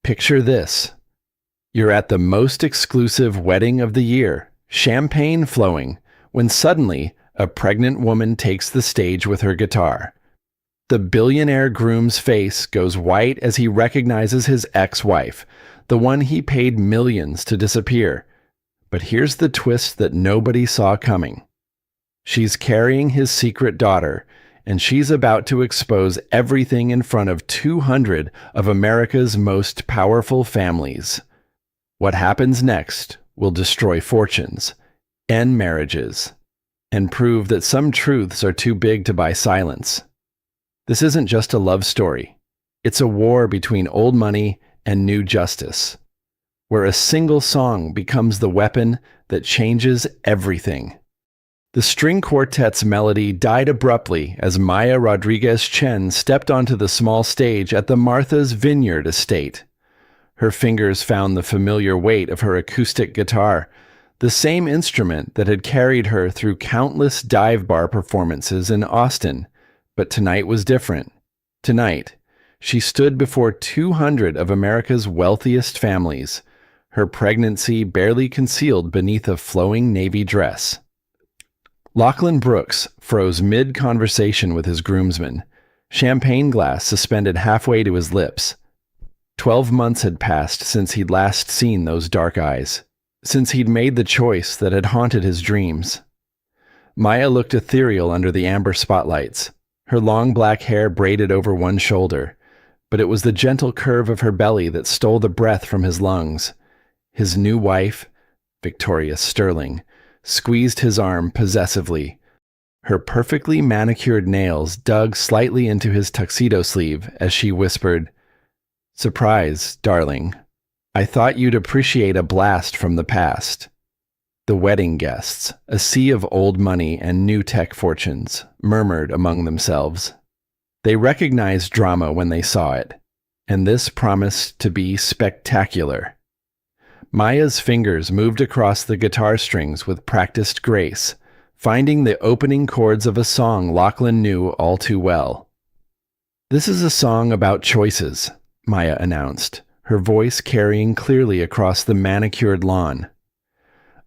Picture this. You're at the most exclusive wedding of the year, champagne flowing, when suddenly a pregnant woman takes the stage with her guitar. The billionaire groom's face goes white as he recognizes his ex-wife, the one he paid millions to disappear. But here's the twist that nobody saw coming. She's carrying his secret daughter, and she's about to expose everything in front of 200 of America's most powerful families. What happens next will destroy fortunes, end marriages, and prove that some truths are too big to buy silence. This isn't just a love story. It's a war between old money and new justice, where a single song becomes the weapon that changes everything. The string quartet's melody died abruptly as Maya Rodriguez Chen stepped onto the small stage at the Martha's Vineyard estate. Her fingers found the familiar weight of her acoustic guitar, the same instrument that had carried her through countless dive bar performances in Austin. But tonight was different. Tonight, she stood before 200 of America's wealthiest families, her pregnancy barely concealed beneath a flowing navy dress. Lachlan Brooks froze mid-conversation with his groomsman, champagne glass suspended halfway to his lips. 12 months had passed since he'd last seen those dark eyes, since he'd made the choice that had haunted his dreams. Maya looked ethereal under the amber spotlights, her long black hair braided over one shoulder, but it was the gentle curve of her belly that stole the breath from his lungs. His new wife, Victoria Sterling, squeezed his arm possessively. Her perfectly manicured nails dug slightly into his tuxedo sleeve as she whispered, "Surprise, darling. I thought you'd appreciate a blast from the past." The wedding guests, a sea of old money and new tech fortunes, murmured among themselves. They recognized drama when they saw it, and this promised to be spectacular. Maya's fingers moved across the guitar strings with practiced grace, finding the opening chords of a song Lachlan knew all too well. "This is a song about choices," Maya announced, her voice carrying clearly across the manicured lawn.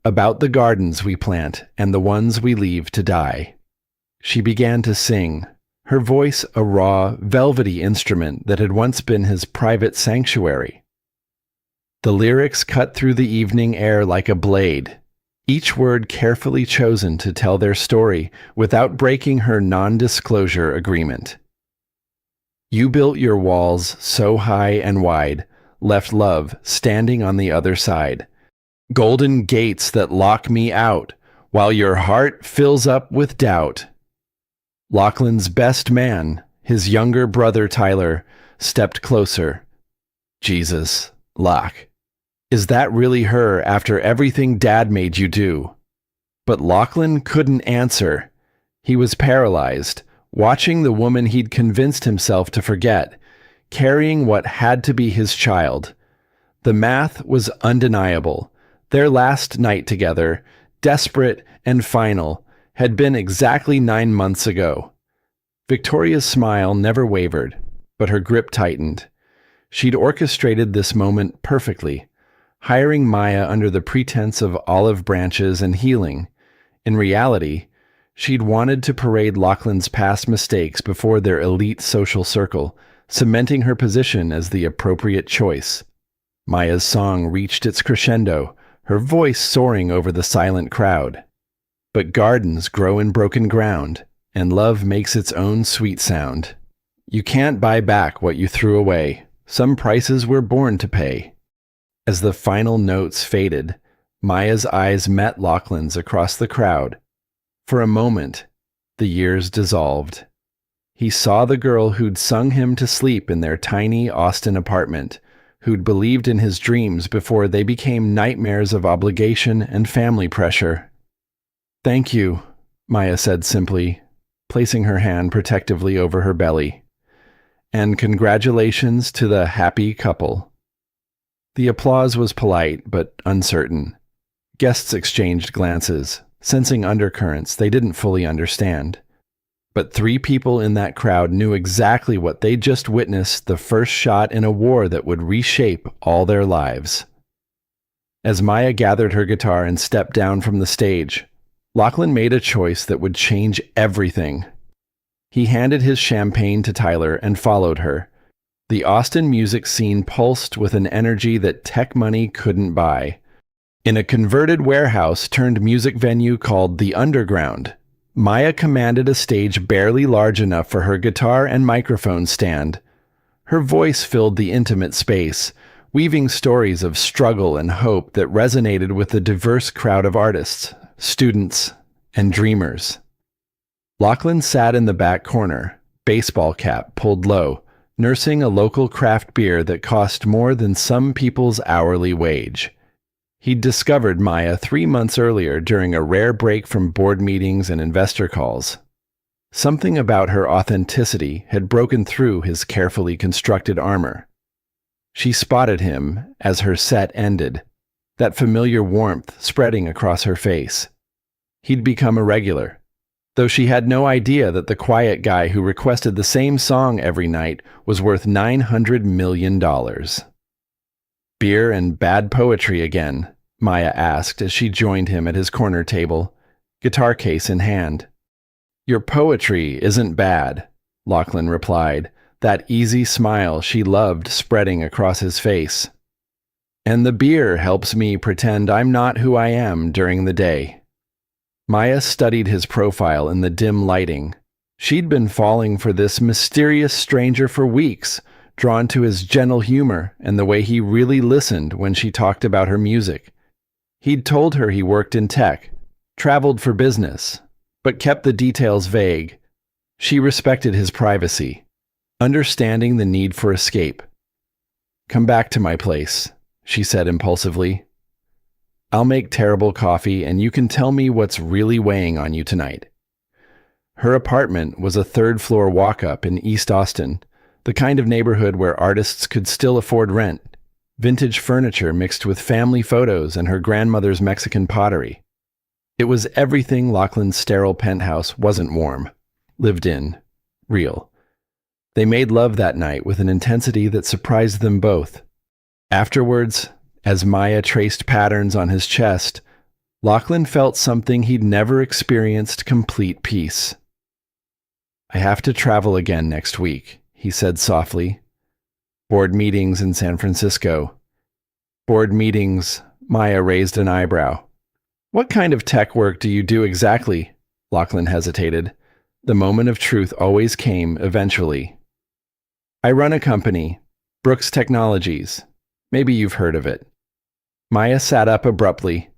"About the gardens we plant and the ones we leave to die." She began to sing, her voice a raw, velvety instrument that had once been his private sanctuary. The lyrics cut through the evening air like a blade, each word carefully chosen to tell their story without breaking her non-disclosure agreement. "You built your walls so high and wide, left love standing on the other side. Golden gates that lock me out, while your heart fills up with doubt." Lachlan's best man, his younger brother Tyler, stepped closer. "Jesus, Lach, is that really her after everything Dad made you do?" But Lachlan couldn't answer. He was paralyzed, watching the woman he'd convinced himself to forget, carrying what had to be his child. The math was undeniable. Their last night together, desperate and final, had been exactly 9 months ago. Victoria's smile never wavered, but her grip tightened. She'd orchestrated this moment perfectly, hiring Maya under the pretense of olive branches and healing. In reality, she'd wanted to parade Lachlan's past mistakes before their elite social circle, cementing her position as the appropriate choice. Maya's song reached its crescendo, her voice soaring over the silent crowd. But gardens grow in broken ground, and love makes its own sweet sound. You can't buy back what you threw away. Some prices we're born to pay. As the final notes faded, Maya's eyes met Lachlan's across the crowd. For a moment, the years dissolved. He saw the girl who'd sung him to sleep in their tiny Austin apartment, who'd believed in his dreams before they became nightmares of obligation and family pressure. "Thank you," Maya said simply, placing her hand protectively over her belly. "And congratulations to the happy couple." The applause was polite but uncertain. Guests exchanged glances, sensing undercurrents they didn't fully understand. But 3 people in that crowd knew exactly what they just witnessed, the first shot in a war that would reshape all their lives. As Maya gathered her guitar and stepped down from the stage, Lachlan made a choice that would change everything. He handed his champagne to Tyler and followed her. The Austin music scene pulsed with an energy that tech money couldn't buy. In a converted warehouse turned music venue called The Underground, Maya commanded a stage barely large enough for her guitar and microphone stand. Her voice filled the intimate space, weaving stories of struggle and hope that resonated with the diverse crowd of artists, students, and dreamers. Lachlan sat in the back corner, baseball cap pulled low, nursing a local craft beer that cost more than some people's hourly wage. He'd discovered Maya 3 months earlier during a rare break from board meetings and investor calls. Something about her authenticity had broken through his carefully constructed armor. She spotted him as her set ended, that familiar warmth spreading across her face. He'd become a regular, though she had no idea that the quiet guy who requested the same song every night was worth $900 million. Beer and bad poetry again, Maya asked as she joined him at his corner table, guitar case in hand. Your poetry isn't bad, Lachlan replied, that easy smile she loved spreading across his face. And the beer helps me pretend I'm not who I am during the day. Maya studied his profile in the dim lighting. She'd been falling for this mysterious stranger for weeks, drawn to his gentle humor and the way he really listened when she talked about her music. He'd told her he worked in tech, traveled for business, but kept the details vague. She respected his privacy, understanding the need for escape. Come back to my place, she said impulsively. I'll make terrible coffee and you can tell me what's really weighing on you tonight. Her apartment was a 3rd-floor walk-up in East Austin, the kind of neighborhood where artists could still afford rent, vintage furniture mixed with family photos and her grandmother's Mexican pottery. It was everything Lachlan's sterile penthouse wasn't warm, lived in, real. They made love that night with an intensity that surprised them both. Afterwards, as Maya traced patterns on his chest, Lachlan felt something he'd never experienced: complete peace. I have to travel again next week, he said softly. Board meetings in San Francisco. Board meetings, Maya raised an eyebrow. What kind of tech work do you do exactly? Lachlan hesitated. The moment of truth always came eventually. I run a company, Brooks Technologies. Maybe you've heard of it. Maya sat up abruptly.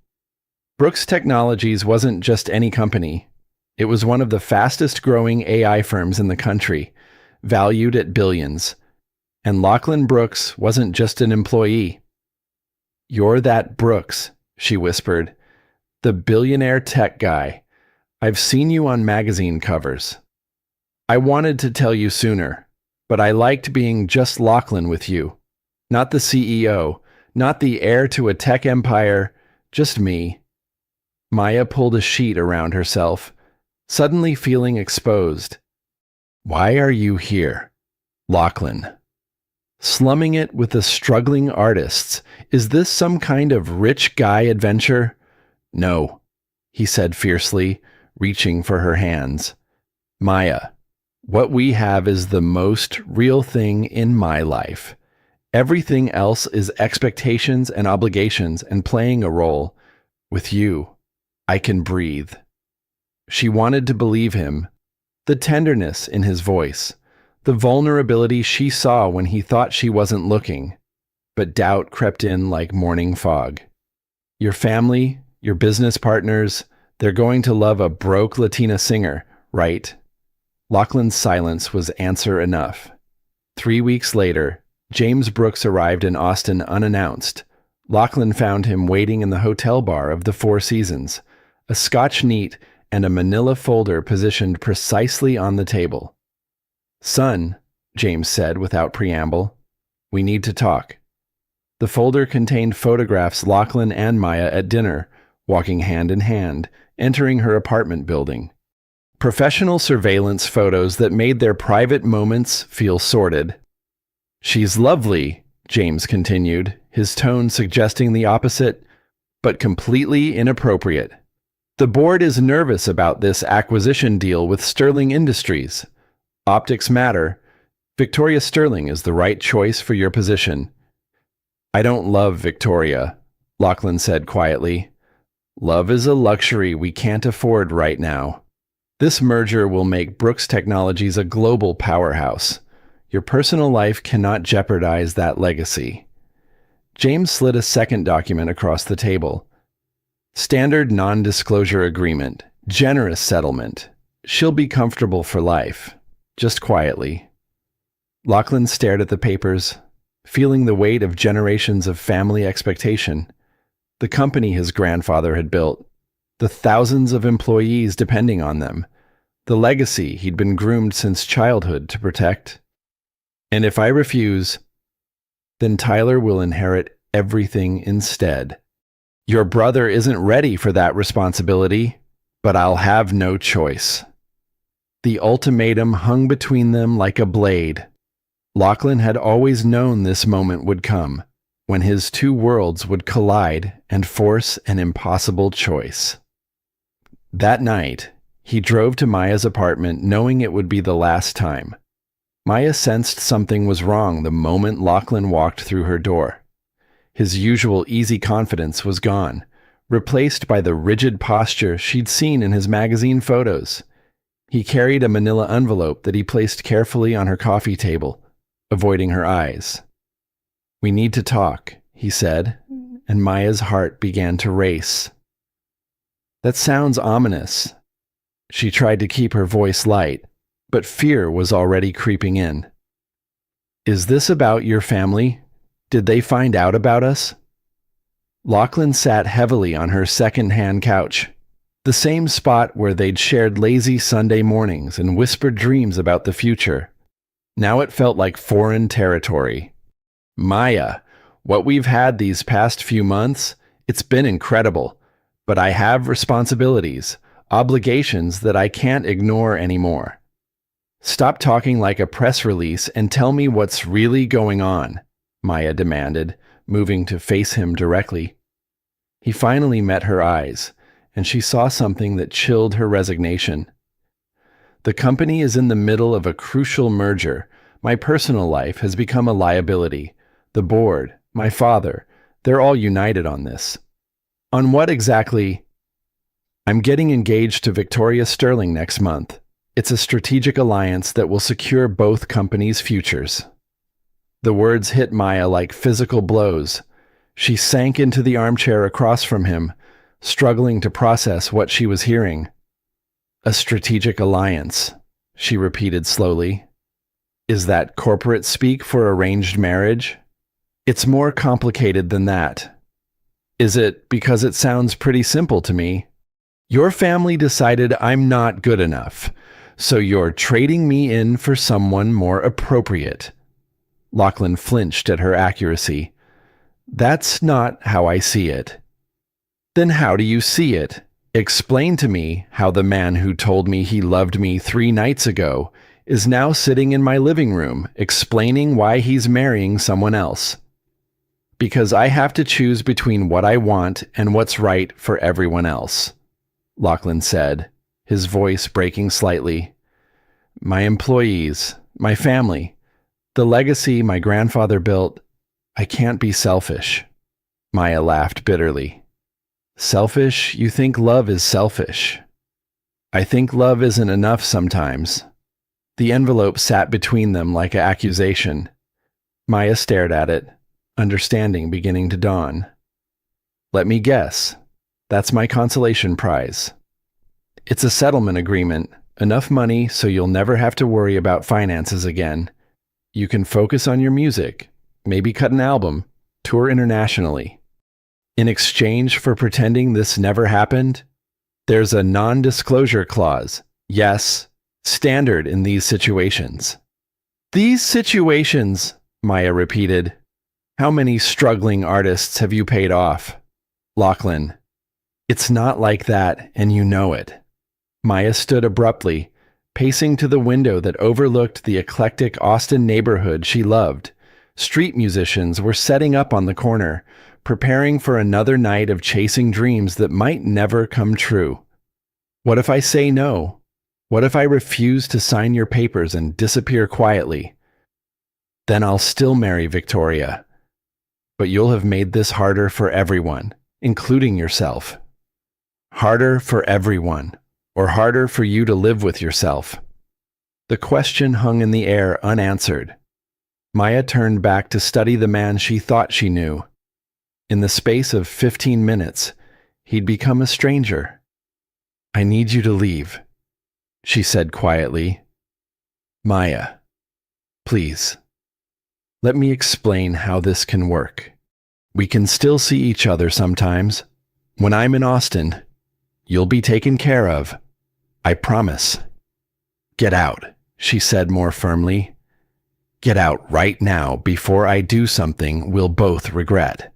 Brooks Technologies wasn't just any company. It was one of the fastest growing AI firms in the country, valued at billions. And Lachlan Brooks wasn't just an employee. You're that Brooks, she whispered. The billionaire tech guy. I've seen you on magazine covers. I wanted to tell you sooner, but I liked being just Lachlan with you. Not the CEO, not the heir to a tech empire, just me. Maya pulled a sheet around herself, suddenly feeling exposed. Why are you here, Lachlan? Slumming it with the struggling artists. Is this some kind of rich guy adventure? No, he said fiercely, reaching for her hands. Maya, what we have is the most real thing in my life. Everything else is expectations and obligations and playing a role. With you, I can breathe. She wanted to believe him. The tenderness in his voice, the vulnerability she saw when he thought she wasn't looking. But doubt crept in like morning fog. Your family, your business partners, they're going to love a broke Latina singer, right? Lachlan's silence was answer enough. 3 weeks later, James Brooks arrived in Austin unannounced. Lachlan found him waiting in the hotel bar of the Four Seasons, a Scotch neat and a manila folder positioned precisely on the table. Son, James said without preamble, we need to talk. The folder contained photographs Lachlan and Maya at dinner, walking hand in hand, entering her apartment building. Professional surveillance photos that made their private moments feel sordid. She's lovely, James continued, his tone suggesting the opposite, but completely inappropriate. The board is nervous about this acquisition deal with Sterling Industries. Optics matter. Victoria Sterling is the right choice for your position. I don't love Victoria, Lachlan said quietly. Love is a luxury we can't afford right now. This merger will make Brooks Technologies a global powerhouse. Your personal life cannot jeopardize that legacy. James slid a second document across the table. Standard non-disclosure agreement. Generous settlement. She'll be comfortable for life. Just quietly. Lachlan stared at the papers, feeling the weight of generations of family expectation. The company his grandfather had built. The thousands of employees depending on them. The legacy he'd been groomed since childhood to protect. And if I refuse, then Tyler will inherit everything instead. Your brother isn't ready for that responsibility, but I'll have no choice. The ultimatum hung between them like a blade. Lachlan had always known this moment would come, when his two worlds would collide and force an impossible choice. That night, he drove to Maya's apartment knowing it would be the last time. Maya sensed something was wrong the moment Lachlan walked through her door. His usual easy confidence was gone, replaced by the rigid posture she'd seen in his magazine photos. He carried a manila envelope that he placed carefully on her coffee table, avoiding her eyes. We need to talk, he said, and Maya's heart began to race. That sounds ominous. She tried to keep her voice light, but fear was already creeping in. Is this about your family? Did they find out about us? Lachlan sat heavily on her second-hand couch, the same spot where they'd shared lazy Sunday mornings and whispered dreams about the future. Now it felt like foreign territory. Maya, what we've had these past few months, it's been incredible, but I have responsibilities, obligations that I can't ignore anymore. Stop talking like a press release and tell me what's really going on, Maya demanded, moving to face him directly. He finally met her eyes, and she saw something that chilled her resignation. The company is in the middle of a crucial merger. My personal life has become a liability. The board, my father, they're all united on this. On what exactly? I'm getting engaged to Victoria Sterling next month. It's a strategic alliance that will secure both companies' futures. The words hit Maya like physical blows. She sank into the armchair across from him, struggling to process what she was hearing. A strategic alliance, she repeated slowly. Is that corporate speak for arranged marriage? It's more complicated than that. Is it because it sounds pretty simple to me? Your family decided I'm not good enough, so you're trading me in for someone more appropriate. Lachlan flinched at her accuracy. That's not how I see it. Then how do you see it? Explain to me how the man who told me he loved me 3 nights ago is now sitting in my living room explaining why he's marrying someone else. Because I have to choose between what I want and what's right for everyone else, Lachlan said, his voice breaking slightly. My employees, my family, the legacy my grandfather built, I can't be selfish. Maya laughed bitterly. Selfish? You think love is selfish. I think love isn't enough sometimes. The envelope sat between them like an accusation. Maya stared at it, understanding beginning to dawn. Let me guess. That's my consolation prize. It's a settlement agreement, enough money so you'll never have to worry about finances again. You can focus on your music, maybe cut an album, tour internationally. In exchange for pretending this never happened, there's a non-disclosure clause. Yes, standard in these situations. These situations, Maya repeated. How many struggling artists have you paid off? Lachlan. It's not like that, and you know it. Maya stood abruptly, pacing to the window that overlooked the eclectic Austin neighborhood she loved. Street musicians were setting up on the corner, preparing for another night of chasing dreams that might never come true. What if I say no? What if I refuse to sign your papers and disappear quietly? Then I'll still marry Victoria. But you'll have made this harder for everyone, including yourself. Harder for everyone, or harder for you to live with yourself. The question hung in the air unanswered. Maya turned back to study the man she thought she knew. In the space of 15 minutes, he'd become a stranger. I need you to leave, she said quietly. Maya, please. Let me explain how this can work. We can still see each other sometimes. When I'm in Austin, you'll be taken care of. I promise. Get out, she said more firmly. Get out right now before I do something we'll both regret.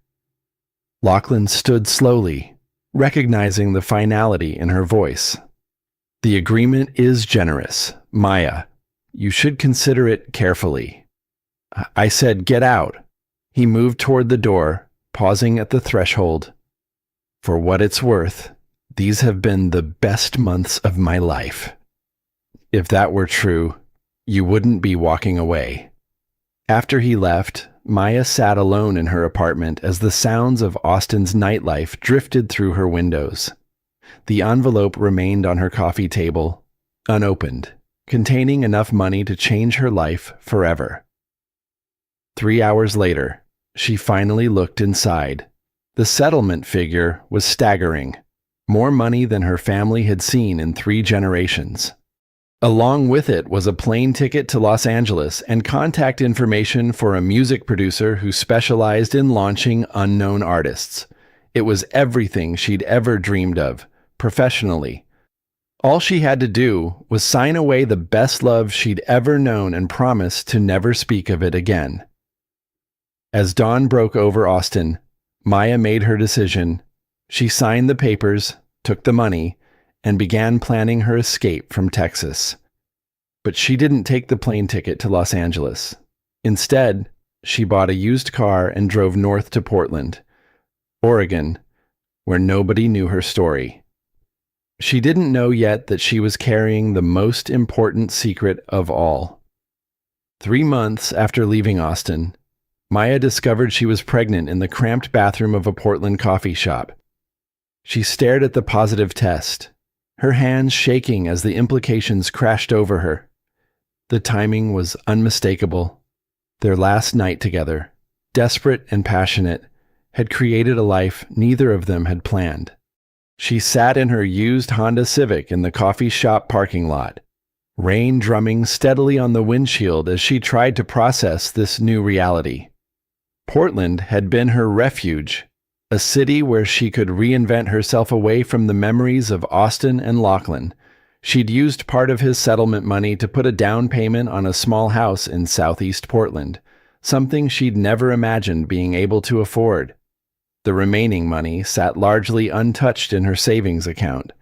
Lachlan stood slowly, recognizing the finality in her voice. The agreement is generous, Maya. You should consider it carefully. I said, get out. He moved toward the door, pausing at the threshold. For what it's worth, these have been the best months of my life. If that were true, you wouldn't be walking away. After he left, Maya sat alone in her apartment as the sounds of Austin's nightlife drifted through her windows. The envelope remained on her coffee table, unopened, containing enough money to change her life forever. 3 hours later, she finally looked inside. The settlement figure was staggering, more money than her family had seen in 3 generations. Along with it was a plane ticket to Los Angeles and contact information for a music producer who specialized in launching unknown artists. It was everything she'd ever dreamed of, professionally. All she had to do was sign away the best love she'd ever known and promise to never speak of it again. As dawn broke over Austin, Maya made her decision. She signed the papers, took the money, and began planning her escape from Texas. But she didn't take the plane ticket to Los Angeles. Instead, she bought a used car and drove north to Portland, Oregon, where nobody knew her story. She didn't know yet that she was carrying the most important secret of all. 3 months after leaving Austin, Maya discovered she was pregnant in the cramped bathroom of a Portland coffee shop. She stared at the positive test, her hands shaking as the implications crashed over her. The timing was unmistakable. Their last night together, desperate and passionate, had created a life neither of them had planned. She sat in her used Honda Civic in the coffee shop parking lot, rain drumming steadily on the windshield as she tried to process this new reality. Portland had been her refuge, a city where she could reinvent herself away from the memories of Austin and Lachlan. She'd used part of his settlement money to put a down payment on a small house in southeast Portland, something she'd never imagined being able to afford. The remaining money sat largely untouched in her savings account.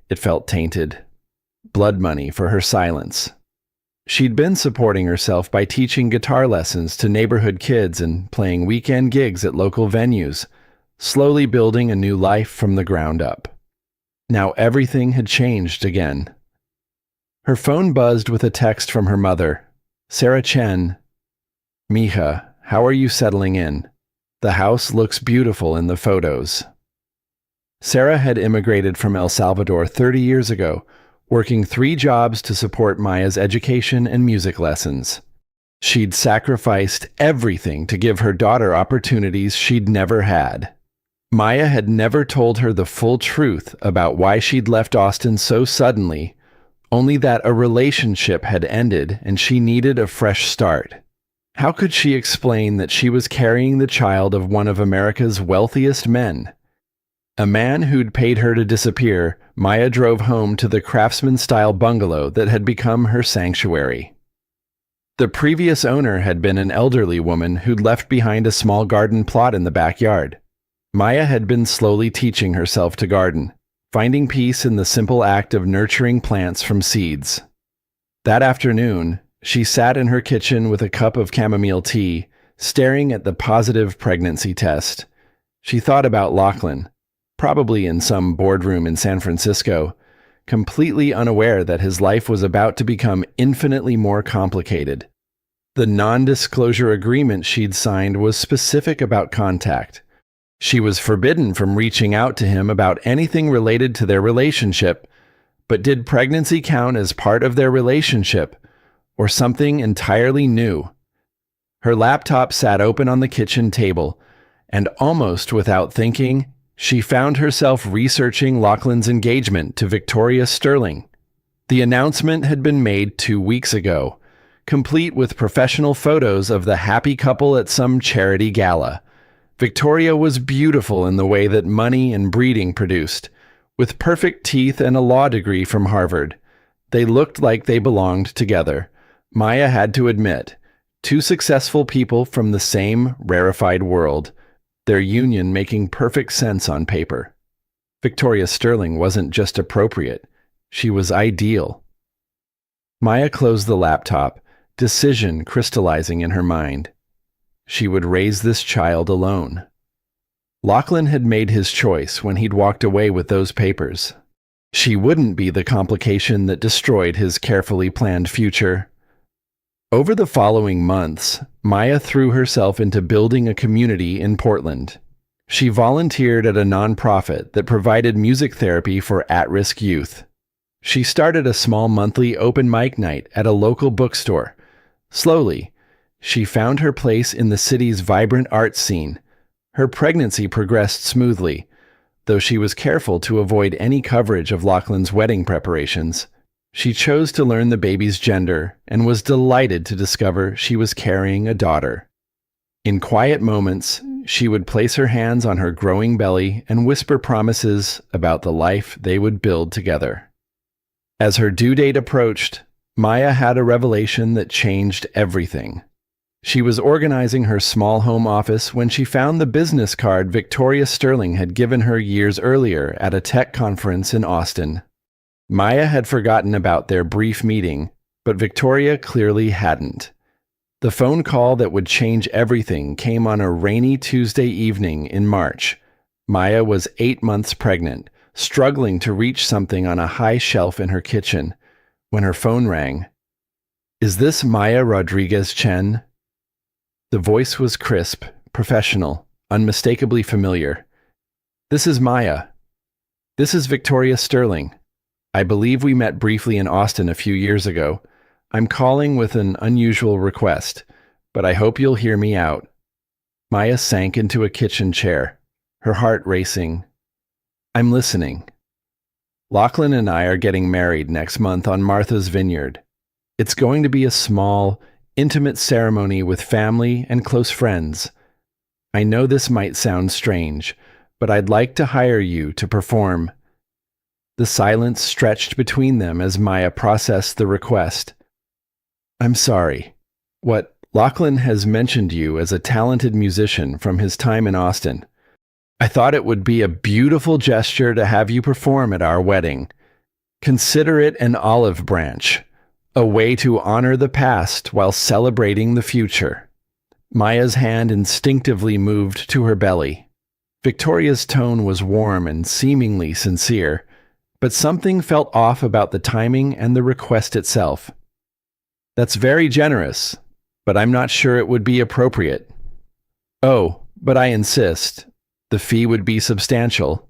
It felt tainted. Blood money for her silence. She'd been supporting herself by teaching guitar lessons to neighborhood kids and playing weekend gigs at local venues, slowly building a new life from the ground up. Now everything had changed again. Her phone buzzed with a text from her mother. Sarah Chen. Mija, how are you settling in? The house looks beautiful in the photos. Sarah had immigrated from El Salvador 30 years ago, working 3 jobs to support Maya's education and music lessons. She'd sacrificed everything to give her daughter opportunities she'd never had. Maya had never told her the full truth about why she'd left Austin so suddenly, only that a relationship had ended and she needed a fresh start. How could she explain that she was carrying the child of one of America's wealthiest men? A man who'd paid her to disappear, Maya drove home to the craftsman-style bungalow that had become her sanctuary. The previous owner had been an elderly woman who'd left behind a small garden plot in the backyard. Maya had been slowly teaching herself to garden, finding peace in the simple act of nurturing plants from seeds. That afternoon, she sat in her kitchen with a cup of chamomile tea, staring at the positive pregnancy test. She thought about Lachlan, probably in some boardroom in San Francisco, completely unaware that his life was about to become infinitely more complicated. The non-disclosure agreement she'd signed was specific about contact. She was forbidden from reaching out to him about anything related to their relationship, but did pregnancy count as part of their relationship, or something entirely new? Her laptop sat open on the kitchen table, and almost without thinking, she found herself researching Lachlan's engagement to Victoria Sterling. The announcement had been made 2 weeks ago, complete with professional photos of the happy couple at some charity gala. Victoria was beautiful in the way that money and breeding produced, with perfect teeth and a law degree from Harvard. They looked like they belonged together. Maya had to admit, two successful people from the same rarefied world, their union making perfect sense on paper. Victoria Sterling wasn't just appropriate, she was ideal. Maya closed the laptop, decision crystallizing in her mind. She would raise this child alone. Lachlan had made his choice when he'd walked away with those papers. She wouldn't be the complication that destroyed his carefully planned future. Over the following months, Maya threw herself into building a community in Portland. She volunteered at a nonprofit that provided music therapy for at-risk youth. She started a small monthly open mic night at a local bookstore. Slowly, she found her place in the city's vibrant art scene. Her pregnancy progressed smoothly, though she was careful to avoid any coverage of Lachlan's wedding preparations. She chose to learn the baby's gender and was delighted to discover she was carrying a daughter. In quiet moments, she would place her hands on her growing belly and whisper promises about the life they would build together. As her due date approached, Maya had a revelation that changed everything. She was organizing her small home office when she found the business card Victoria Sterling had given her years earlier at a tech conference in Austin. Maya had forgotten about their brief meeting, but Victoria clearly hadn't. The phone call that would change everything came on a rainy Tuesday evening in March. Maya was 8 months pregnant, struggling to reach something on a high shelf in her kitchen, when her phone rang. "Is this Maya Rodriguez Chen?" The voice was crisp, professional, unmistakably familiar. "This is Maya. This is Victoria Sterling. I believe we met briefly in Austin a few years ago. I'm calling with an unusual request, but I hope you'll hear me out." Maya sank into a kitchen chair, her heart racing. "I'm listening. Lachlan and I are getting married next month on Martha's Vineyard. It's going to be a small, intimate ceremony with family and close friends. I know this might sound strange, but I'd like to hire you to perform." The silence stretched between them as Maya processed the request. "I'm sorry. Lachlan has mentioned you as a talented musician from his time in Austin. I thought it would be a beautiful gesture to have you perform at our wedding. Consider it an olive branch, a way to honor the past while celebrating the future." Maya's hand instinctively moved to her belly. Victoria's tone was warm and seemingly sincere, but something felt off about the timing and the request itself. "That's very generous, but I'm not sure it would be appropriate." "Oh, but I insist. The fee would be substantial,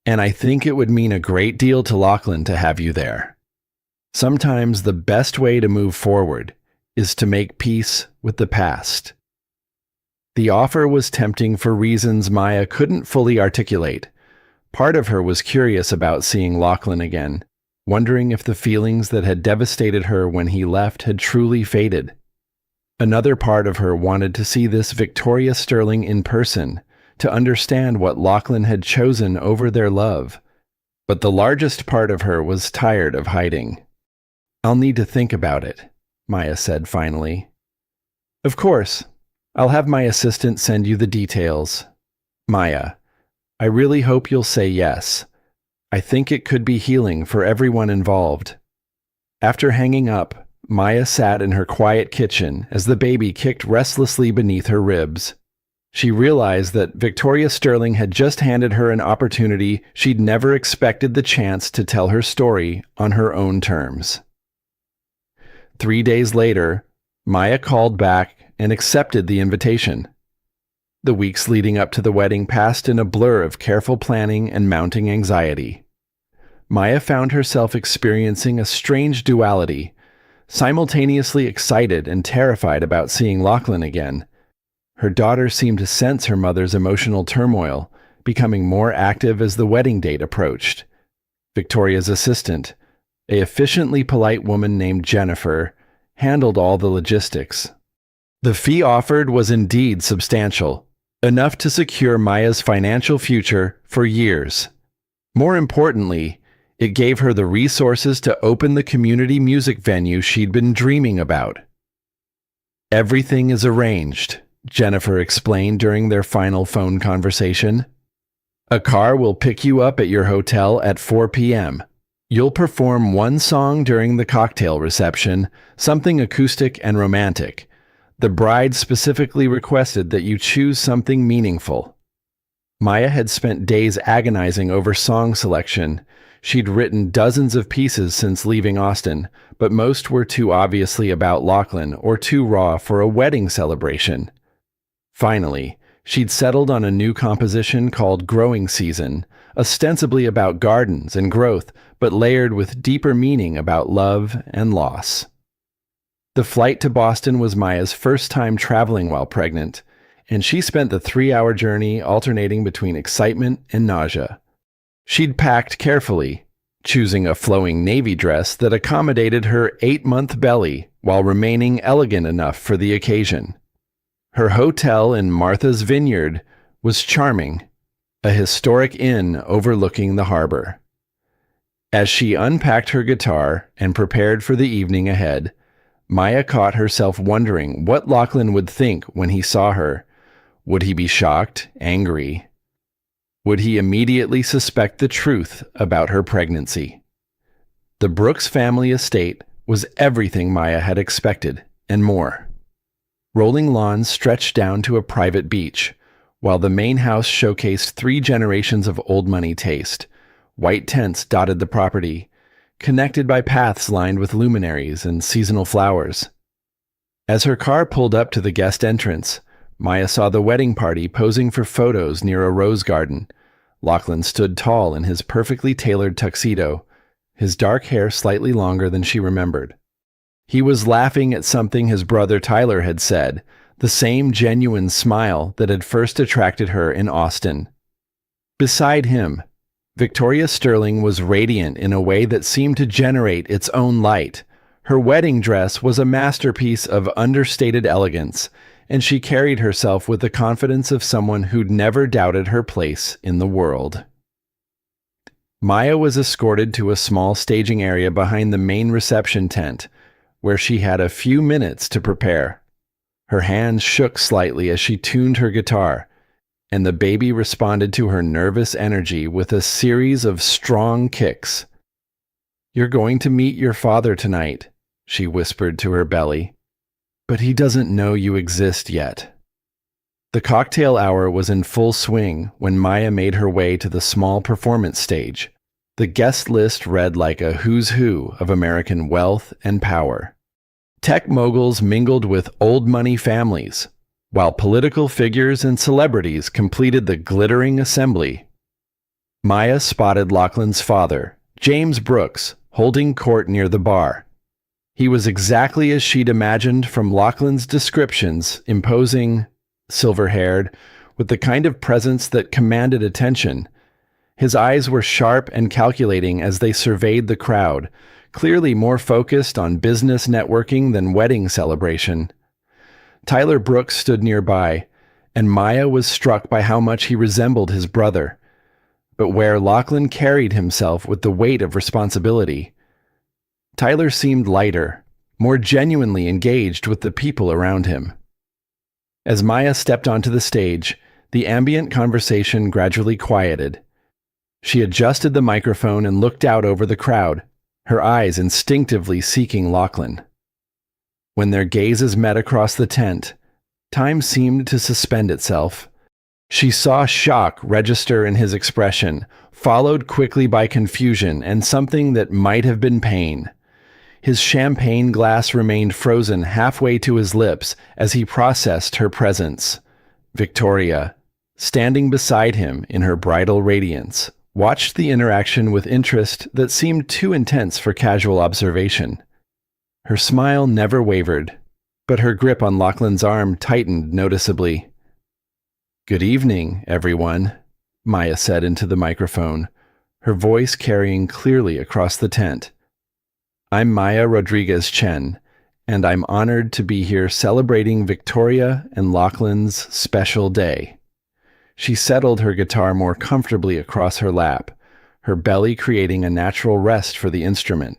and I think it would mean a great deal to Lachlan to have you there. Sometimes the best way to move forward is to make peace with the past." The offer was tempting for reasons Maya couldn't fully articulate. Part of her was curious about seeing Lachlan again, wondering if the feelings that had devastated her when he left had truly faded. Another part of her wanted to see this Victoria Sterling in person, to understand what Lachlan had chosen over their love. But the largest part of her was tired of hiding. "I'll need to think about it," Maya said finally. "Of course. I'll have my assistant send you the details. Maya, I really hope you'll say yes. I think it could be healing for everyone involved." After hanging up, Maya sat in her quiet kitchen as the baby kicked restlessly beneath her ribs. She realized that Victoria Sterling had just handed her an opportunity she'd never expected the chance to tell her story on her own terms. 3 days later, Maya called back and accepted the invitation. The weeks leading up to the wedding passed in a blur of careful planning and mounting anxiety. Maya found herself experiencing a strange duality, simultaneously excited and terrified about seeing Lachlan again. Her daughter seemed to sense her mother's emotional turmoil, becoming more active as the wedding date approached. Victoria's assistant, a efficiently polite woman named Jennifer, handled all the logistics. The fee offered was indeed substantial, enough to secure Maya's financial future for years. More importantly, it gave her the resources to open the community music venue she'd been dreaming about. "Everything is arranged," Jennifer explained during their final phone conversation. "A car will pick you up at your hotel at 4 p.m. You'll perform one song during the cocktail reception, something acoustic and romantic. The bride specifically requested that you choose something meaningful." Maya had spent days agonizing over song selection. She'd written dozens of pieces since leaving Austin, but most were too obviously about Lachlan or too raw for a wedding celebration. Finally, she'd settled on a new composition called Growing Season, ostensibly about gardens and growth, but layered with deeper meaning about love and loss. The flight to Boston was Maya's first time traveling while pregnant, and she spent the 3-hour journey alternating between excitement and nausea. She'd packed carefully, choosing a flowing navy dress that accommodated her 8-month belly while remaining elegant enough for the occasion. Her hotel in Martha's Vineyard was charming, a historic inn overlooking the harbor. As she unpacked her guitar and prepared for the evening ahead, Maya caught herself wondering what Lachlan would think when he saw her. Would he be shocked, angry? Would he immediately suspect the truth about her pregnancy? The Brooks family estate was everything Maya had expected, and more. Rolling lawns stretched down to a private beach, while the main house showcased 3 generations of old-money taste. White tents dotted the property, connected by paths lined with luminaries and seasonal flowers. As her car pulled up to the guest entrance, Maya saw the wedding party posing for photos near a rose garden. Lachlan stood tall in his perfectly tailored tuxedo, his dark hair slightly longer than she remembered. He was laughing at something his brother Tyler had said, the same genuine smile that had first attracted her in Austin. Beside him, Victoria Sterling was radiant in a way that seemed to generate its own light. Her wedding dress was a masterpiece of understated elegance, and she carried herself with the confidence of someone who'd never doubted her place in the world. Maya was escorted to a small staging area behind the main reception tent, where she had a few minutes to prepare. Her hands shook slightly as she tuned her guitar, and the baby responded to her nervous energy with a series of strong kicks. "You're going to meet your father tonight," she whispered to her belly, "but he doesn't know you exist yet." The cocktail hour was in full swing when Maya made her way to the small performance stage. The guest list read like a who's who of American wealth and power. Tech moguls mingled with old money families, while political figures and celebrities completed the glittering assembly. Maya spotted Lachlan's father, James Brooks, holding court near the bar. He was exactly as she'd imagined from Lachlan's descriptions, imposing, silver-haired, with the kind of presence that commanded attention. His eyes were sharp and calculating as they surveyed the crowd, clearly more focused on business networking than wedding celebration. Tyler Brooks stood nearby, and Maya was struck by how much he resembled his brother. But where Lachlan carried himself with the weight of responsibility, Tyler seemed lighter, more genuinely engaged with the people around him. As Maya stepped onto the stage, the ambient conversation gradually quieted. She adjusted the microphone and looked out over the crowd, her eyes instinctively seeking Lachlan. When their gazes met across the tent, time seemed to suspend itself. She saw shock register in his expression, followed quickly by confusion and something that might have been pain. His champagne glass remained frozen halfway to his lips as he processed her presence. Victoria, standing beside him in her bridal radiance, watched the interaction with interest that seemed too intense for casual observation. Her smile never wavered, but her grip on Lachlan's arm tightened noticeably. "Good evening, everyone," Maya said into the microphone, her voice carrying clearly across the tent. "I'm Maya Rodriguez Chen, and I'm honored to be here celebrating Victoria and Lachlan's special day." She settled her guitar more comfortably across her lap, her belly creating a natural rest for the instrument.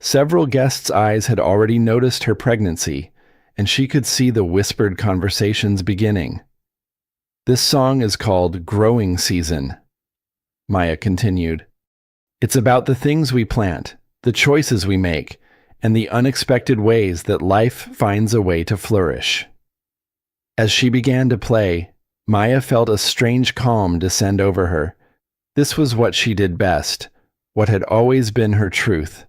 Several guests' eyes had already noticed her pregnancy, and she could see the whispered conversations beginning. "This song is called Growing Season," Maya continued. "It's about the things we plant, the choices we make, and the unexpected ways that life finds a way to flourish." As she began to play, Maya felt a strange calm descend over her. This was what she did best, what had always been her truth.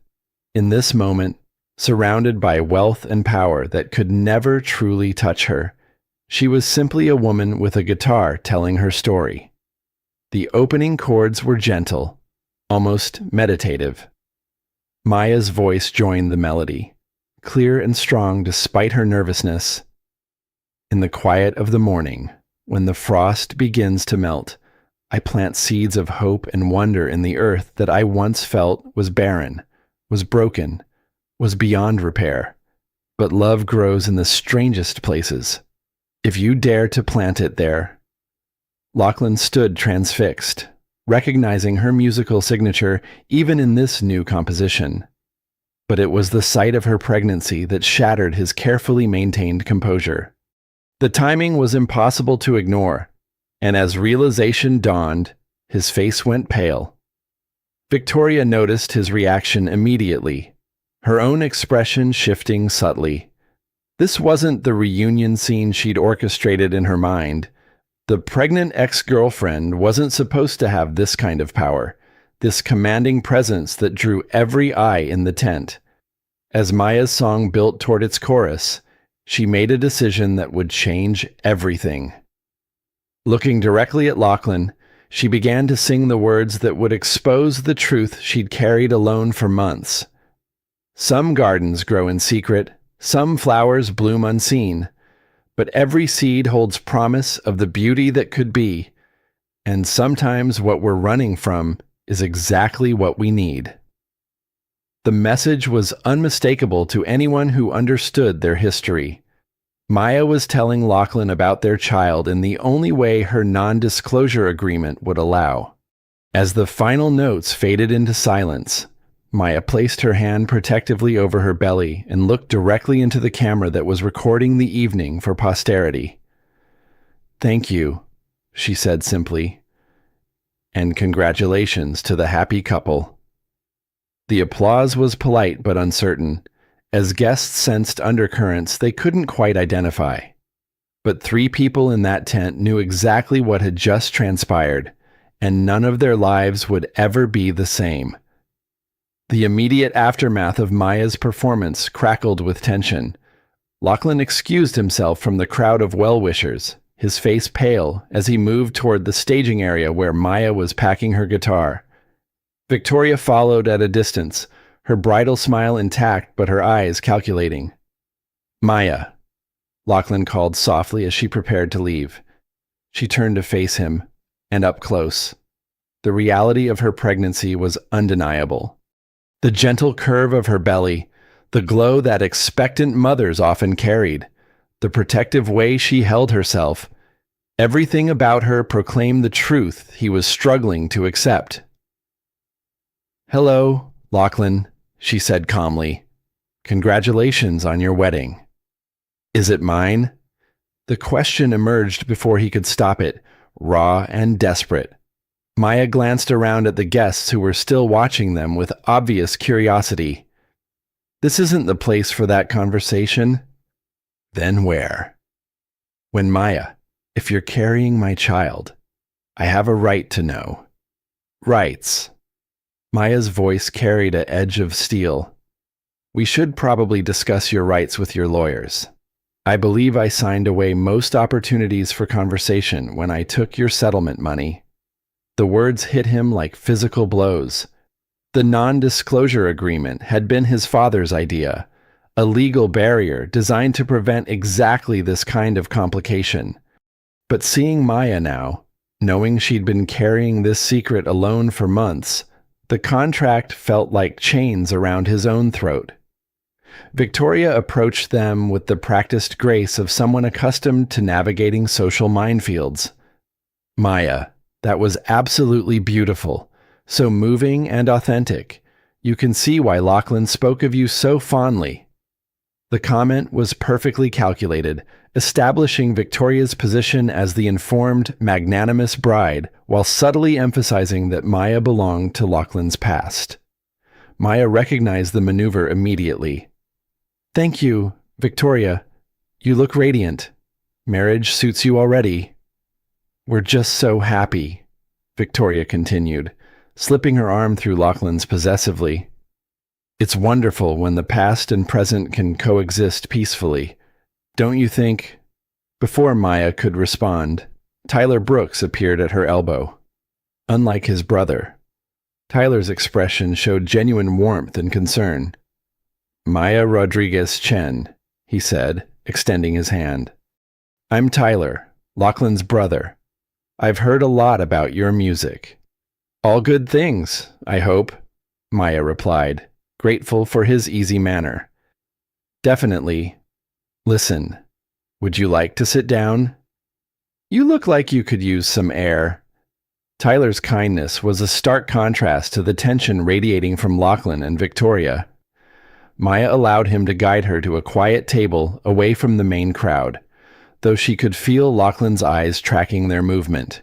In this moment, surrounded by wealth and power that could never truly touch her, she was simply a woman with a guitar telling her story. The opening chords were gentle, almost meditative. Maya's voice joined the melody, clear and strong despite her nervousness. "In the quiet of the morning, when the frost begins to melt, I plant seeds of hope and wonder in the earth that I once felt was barren, was broken, was beyond repair. But love grows in the strangest places. If you dare to plant it there." Lachlan stood transfixed, recognizing her musical signature even in this new composition. But it was the sight of her pregnancy that shattered his carefully maintained composure. The timing was impossible to ignore, and as realization dawned, his face went pale. Victoria noticed his reaction immediately, her own expression shifting subtly. This wasn't the reunion scene she'd orchestrated in her mind. The pregnant ex-girlfriend wasn't supposed to have this kind of power, this commanding presence that drew every eye in the tent. As Maya's song built toward its chorus, she made a decision that would change everything. Looking directly at Lachlan, she began to sing the words that would expose the truth she'd carried alone for months. "Some gardens grow in secret, some flowers bloom unseen, but every seed holds promise of the beauty that could be, and sometimes what we're running from is exactly what we need." The message was unmistakable to anyone who understood their history. Maya was telling Lachlan about their child in the only way her non-disclosure agreement would allow. As the final notes faded into silence, Maya placed her hand protectively over her belly and looked directly into the camera that was recording the evening for posterity. "Thank you," she said simply, "and congratulations to the happy couple." The applause was polite but uncertain, as guests sensed undercurrents they couldn't quite identify. But 3 people in that tent knew exactly what had just transpired, and none of their lives would ever be the same. The immediate aftermath of Maya's performance crackled with tension. Lachlan excused himself from the crowd of well-wishers, his face pale as he moved toward the staging area where Maya was packing her guitar. Victoria followed at a distance, her bridal smile intact but her eyes calculating. "Maya," Lachlan called softly as she prepared to leave. She turned to face him, and up close. The reality of her pregnancy was undeniable. The gentle curve of her belly, the glow that expectant mothers often carried, the protective way she held herself, everything about her proclaimed the truth he was struggling to accept. "Hello, Lachlan," she said calmly. "Congratulations on your wedding." "Is it mine?" The question emerged before he could stop it, raw and desperate. Maya glanced around at the guests who were still watching them with obvious curiosity. This isn't the place for that conversation. Then where? When Maya, if you're carrying my child, I have a right to know. Rights. Maya's voice carried an edge of steel. We should probably discuss your rights with your lawyers. I believe I signed away most opportunities for conversation when I took your settlement money. The words hit him like physical blows. The non-disclosure agreement had been his father's idea, a legal barrier designed to prevent exactly this kind of complication. But seeing Maya now, knowing she'd been carrying this secret alone for months, the contract felt like chains around his own throat. Victoria approached them with the practiced grace of someone accustomed to navigating social minefields. Maya, that was absolutely beautiful, so moving and authentic. You can see why Lachlan spoke of you so fondly. The comment was perfectly calculated, establishing Victoria's position as the informed, magnanimous bride while subtly emphasizing that Maya belonged to Lachlan's past. Maya recognized the maneuver immediately. Thank you, Victoria. You look radiant. Marriage suits you already. We're just so happy, Victoria continued, slipping her arm through Lachlan's possessively. It's wonderful when the past and present can coexist peacefully. Don't you think? Before Maya could respond, Tyler Brooks appeared at her elbow. Unlike his brother, Tyler's expression showed genuine warmth and concern. Maya Rodriguez Chen, he said, extending his hand. I'm Tyler, Lachlan's brother. I've heard a lot about your music. All good things, I hope, Maya replied, grateful for his easy manner. Definitely. Listen, would you like to sit down? You look like you could use some air. Tyler's kindness was a stark contrast to the tension radiating from Lachlan and Victoria. Maya allowed him to guide her to a quiet table away from the main crowd, though she could feel Lachlan's eyes tracking their movement.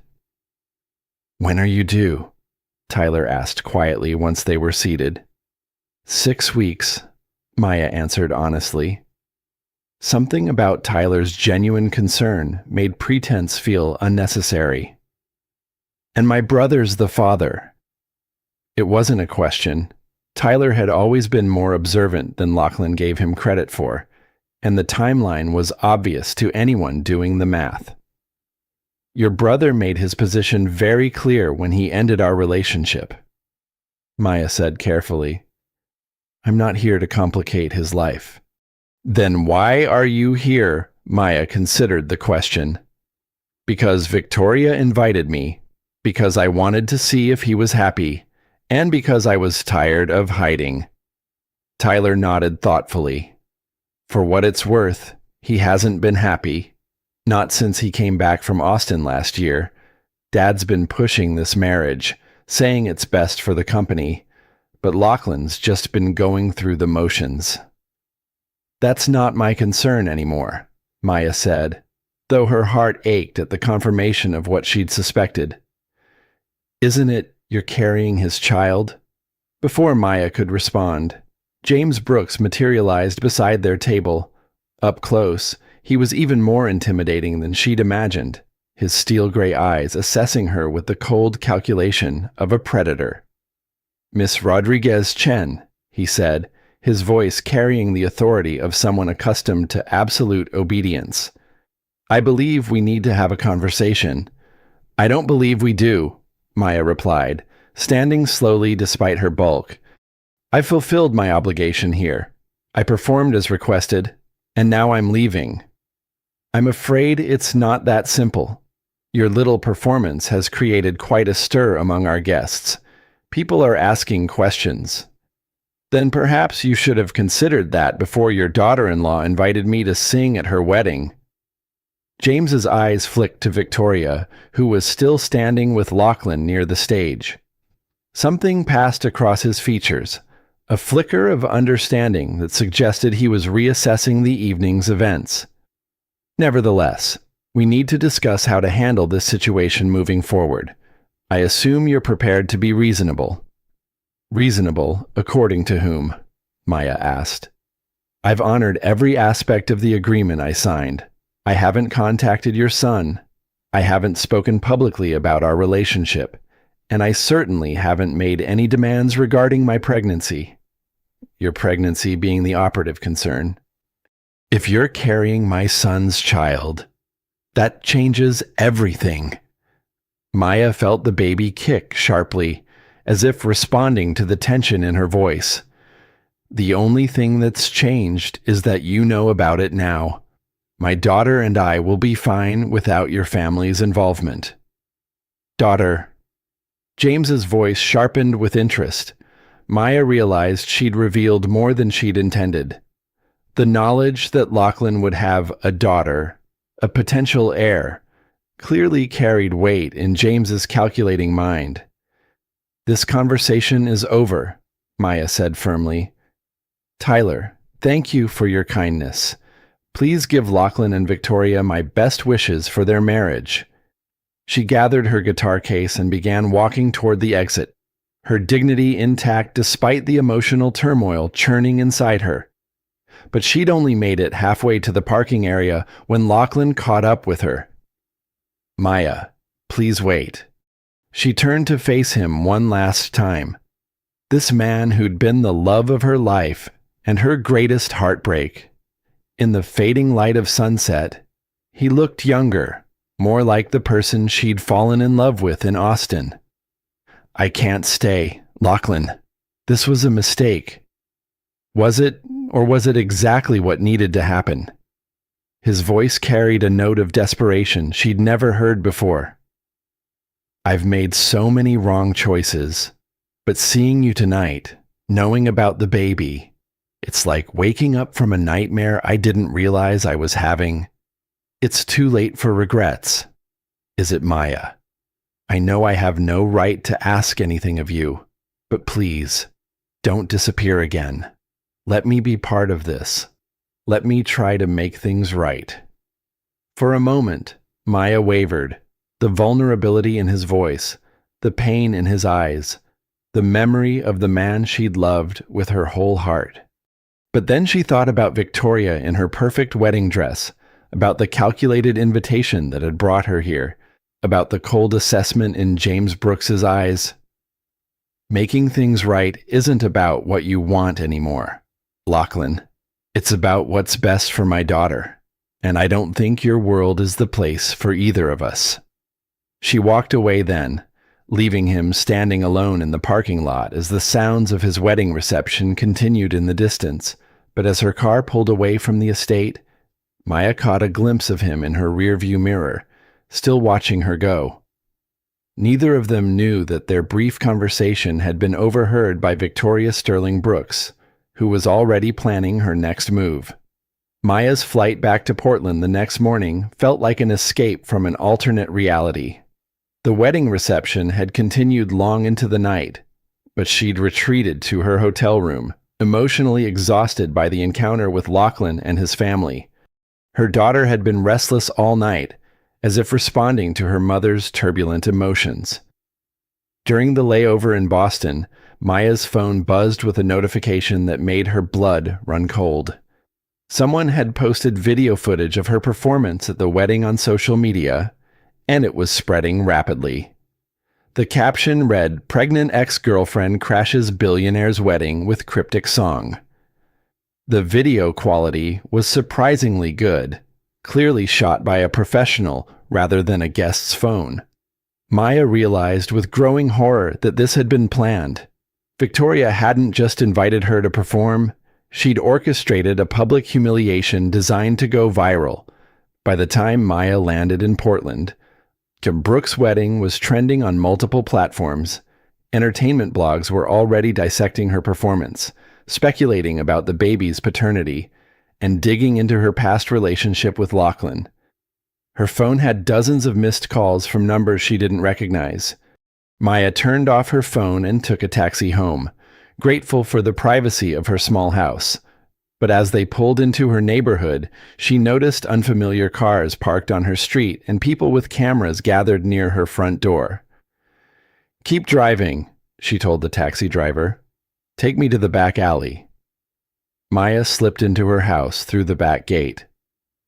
When are you due? Tyler asked quietly once they were seated. 6 weeks, Maya answered honestly. Something about Tyler's genuine concern made pretense feel unnecessary. And my brother's the father. It wasn't a question. Tyler had always been more observant than Lachlan gave him credit for, and the timeline was obvious to anyone doing the math. Your brother made his position very clear when he ended our relationship, Maya said carefully. I'm not here to complicate his life. Then why are you here? Maya considered the question. Because Victoria invited me, because I wanted to see if he was happy, and because I was tired of hiding. Tyler nodded thoughtfully. For what it's worth, he hasn't been happy. Not since he came back from Austin last year. Dad's been pushing this marriage, saying it's best for the company, but Lachlan's just been going through the motions. That's not my concern anymore, Maya said, though her heart ached at the confirmation of what she'd suspected. Isn't it you're carrying his child? Before Maya could respond, James Brooks materialized beside their table. Up close, he was even more intimidating than she'd imagined, his steel-gray eyes assessing her with the cold calculation of a predator. Miss Rodriguez Chen, he said, his voice carrying the authority of someone accustomed to absolute obedience. I believe we need to have a conversation. I don't believe we do, Maya replied, standing slowly despite her bulk. I've fulfilled my obligation here. I performed as requested, and now I'm leaving. I'm afraid it's not that simple. Your little performance has created quite a stir among our guests. People are asking questions. Then perhaps you should have considered that before your daughter-in-law invited me to sing at her wedding. James's eyes flicked to Victoria, who was still standing with Lachlan near the stage. Something passed across his features, a flicker of understanding that suggested he was reassessing the evening's events. Nevertheless, we need to discuss how to handle this situation moving forward. I assume you're prepared to be reasonable. Reasonable, according to whom? Maya asked. I've honored every aspect of the agreement I signed. I haven't contacted your son. I haven't spoken publicly about our relationship. And I certainly haven't made any demands regarding my pregnancy. Your pregnancy being the operative concern. If you're carrying my son's child, that changes everything. Maya felt the baby kick sharply, as if responding to the tension in her voice. The only thing that's changed is that you know about it now. My daughter and I will be fine without your family's involvement. Daughter. James's voice sharpened with interest. Maya realized she'd revealed more than she'd intended. The knowledge that Lachlan would have a daughter, a potential heir, clearly carried weight in James's calculating mind. This conversation is over, Maya said firmly. Tyler, thank you for your kindness. Please give Lachlan and Victoria my best wishes for their marriage. She gathered her guitar case and began walking toward the exit, her dignity intact despite the emotional turmoil churning inside her. But she'd only made it halfway to the parking area when Lachlan caught up with her. Maya, please wait. She turned to face him one last time. This man who'd been the love of her life and her greatest heartbreak. In the fading light of sunset, he looked younger, more like the person she'd fallen in love with in Austin. I can't stay, Lachlan. This was a mistake. Was it, or was it exactly what needed to happen? His voice carried a note of desperation she'd never heard before. I've made so many wrong choices, but seeing you tonight, knowing about the baby, it's like waking up from a nightmare I didn't realize I was having. It's too late for regrets. Is it, Maya? I know I have no right to ask anything of you, but please, don't disappear again. Let me be part of this. Let me try to make things right. For a moment, Maya wavered, the vulnerability in his voice, the pain in his eyes, the memory of the man she'd loved with her whole heart. But then she thought about Victoria in her perfect wedding dress, about the calculated invitation that had brought her here, about the cold assessment in James Brooks's eyes. Making things right isn't about what you want anymore, Lachlan. It's about what's best for my daughter, and I don't think your world is the place for either of us. She walked away then, leaving him standing alone in the parking lot as the sounds of his wedding reception continued in the distance. But as her car pulled away from the estate, Maya caught a glimpse of him in her rearview mirror, still watching her go. Neither of them knew that their brief conversation had been overheard by Victoria Sterling Brooks, who was already planning her next move. Maya's flight back to Portland the next morning felt like an escape from an alternate reality. The wedding reception had continued long into the night, but she'd retreated to her hotel room, emotionally exhausted by the encounter with Lachlan and his family. Her daughter had been restless all night, as if responding to her mother's turbulent emotions. During the layover in Boston, Maya's phone buzzed with a notification that made her blood run cold. Someone had posted video footage of her performance at the wedding on social media, and it was spreading rapidly. The caption read, "Pregnant ex-girlfriend crashes billionaire's wedding with cryptic song." The video quality was surprisingly good, clearly shot by a professional rather than a guest's phone. Maya realized with growing horror that this had been planned. Victoria hadn't just invited her to perform, she'd orchestrated a public humiliation designed to go viral. By the time Maya landed in Portland, Brooks' wedding was trending on multiple platforms. Entertainment blogs were already dissecting her performance, speculating about the baby's paternity, and digging into her past relationship with Lachlan. Her phone had dozens of missed calls from numbers she didn't recognize. Maya turned off her phone and took a taxi home, grateful for the privacy of her small house. But as they pulled into her neighborhood, she noticed unfamiliar cars parked on her street and people with cameras gathered near her front door. Keep driving, she told the taxi driver. Take me to the back alley. Maya slipped into her house through the back gate,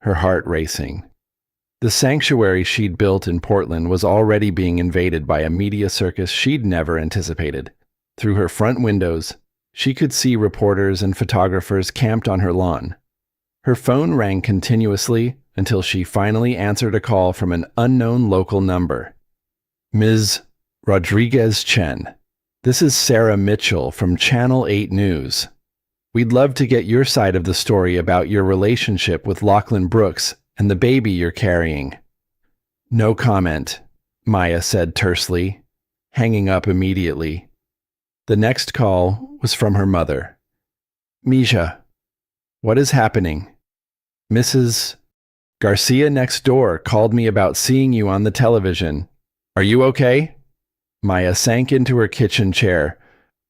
her heart racing. The sanctuary she'd built in Portland was already being invaded by a media circus she'd never anticipated. Through her front windows, she could see reporters and photographers camped on her lawn. Her phone rang continuously until she finally answered a call from an unknown local number. Ms. Rodriguez Chen, this is Sarah Mitchell from Channel 8 News. We'd love to get your side of the story about your relationship with Lachlan Brooks and the baby you're carrying. No comment, Maya said tersely, hanging up immediately. The next call was from her mother. Misha, what is happening? Mrs. Garcia next door called me about seeing you on the television. Are you okay? Maya sank into her kitchen chair,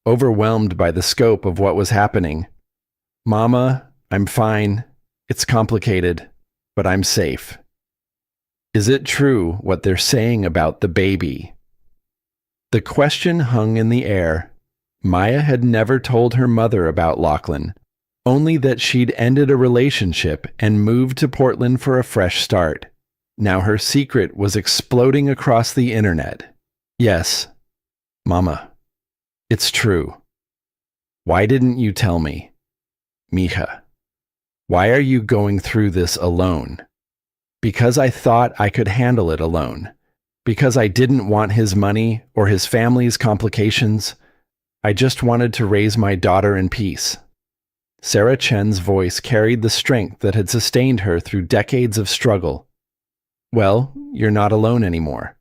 overwhelmed by the scope of what was happening. Mama, I'm fine. It's complicated, but I'm safe. Is it true what they're saying about the baby? The question hung in the air. Maya had never told her mother about Lachlan, only that she'd ended a relationship and moved to Portland for a fresh start. Now her secret was exploding across the internet. Yes, Mama, it's true. Why didn't you tell me? Mija, why are you going through this alone? Because I thought I could handle it alone. Because I didn't want his money or his family's complications. I just wanted to raise my daughter in peace. Sarah Chen's voice carried the strength that had sustained her through decades of struggle. Well, you're not alone anymore.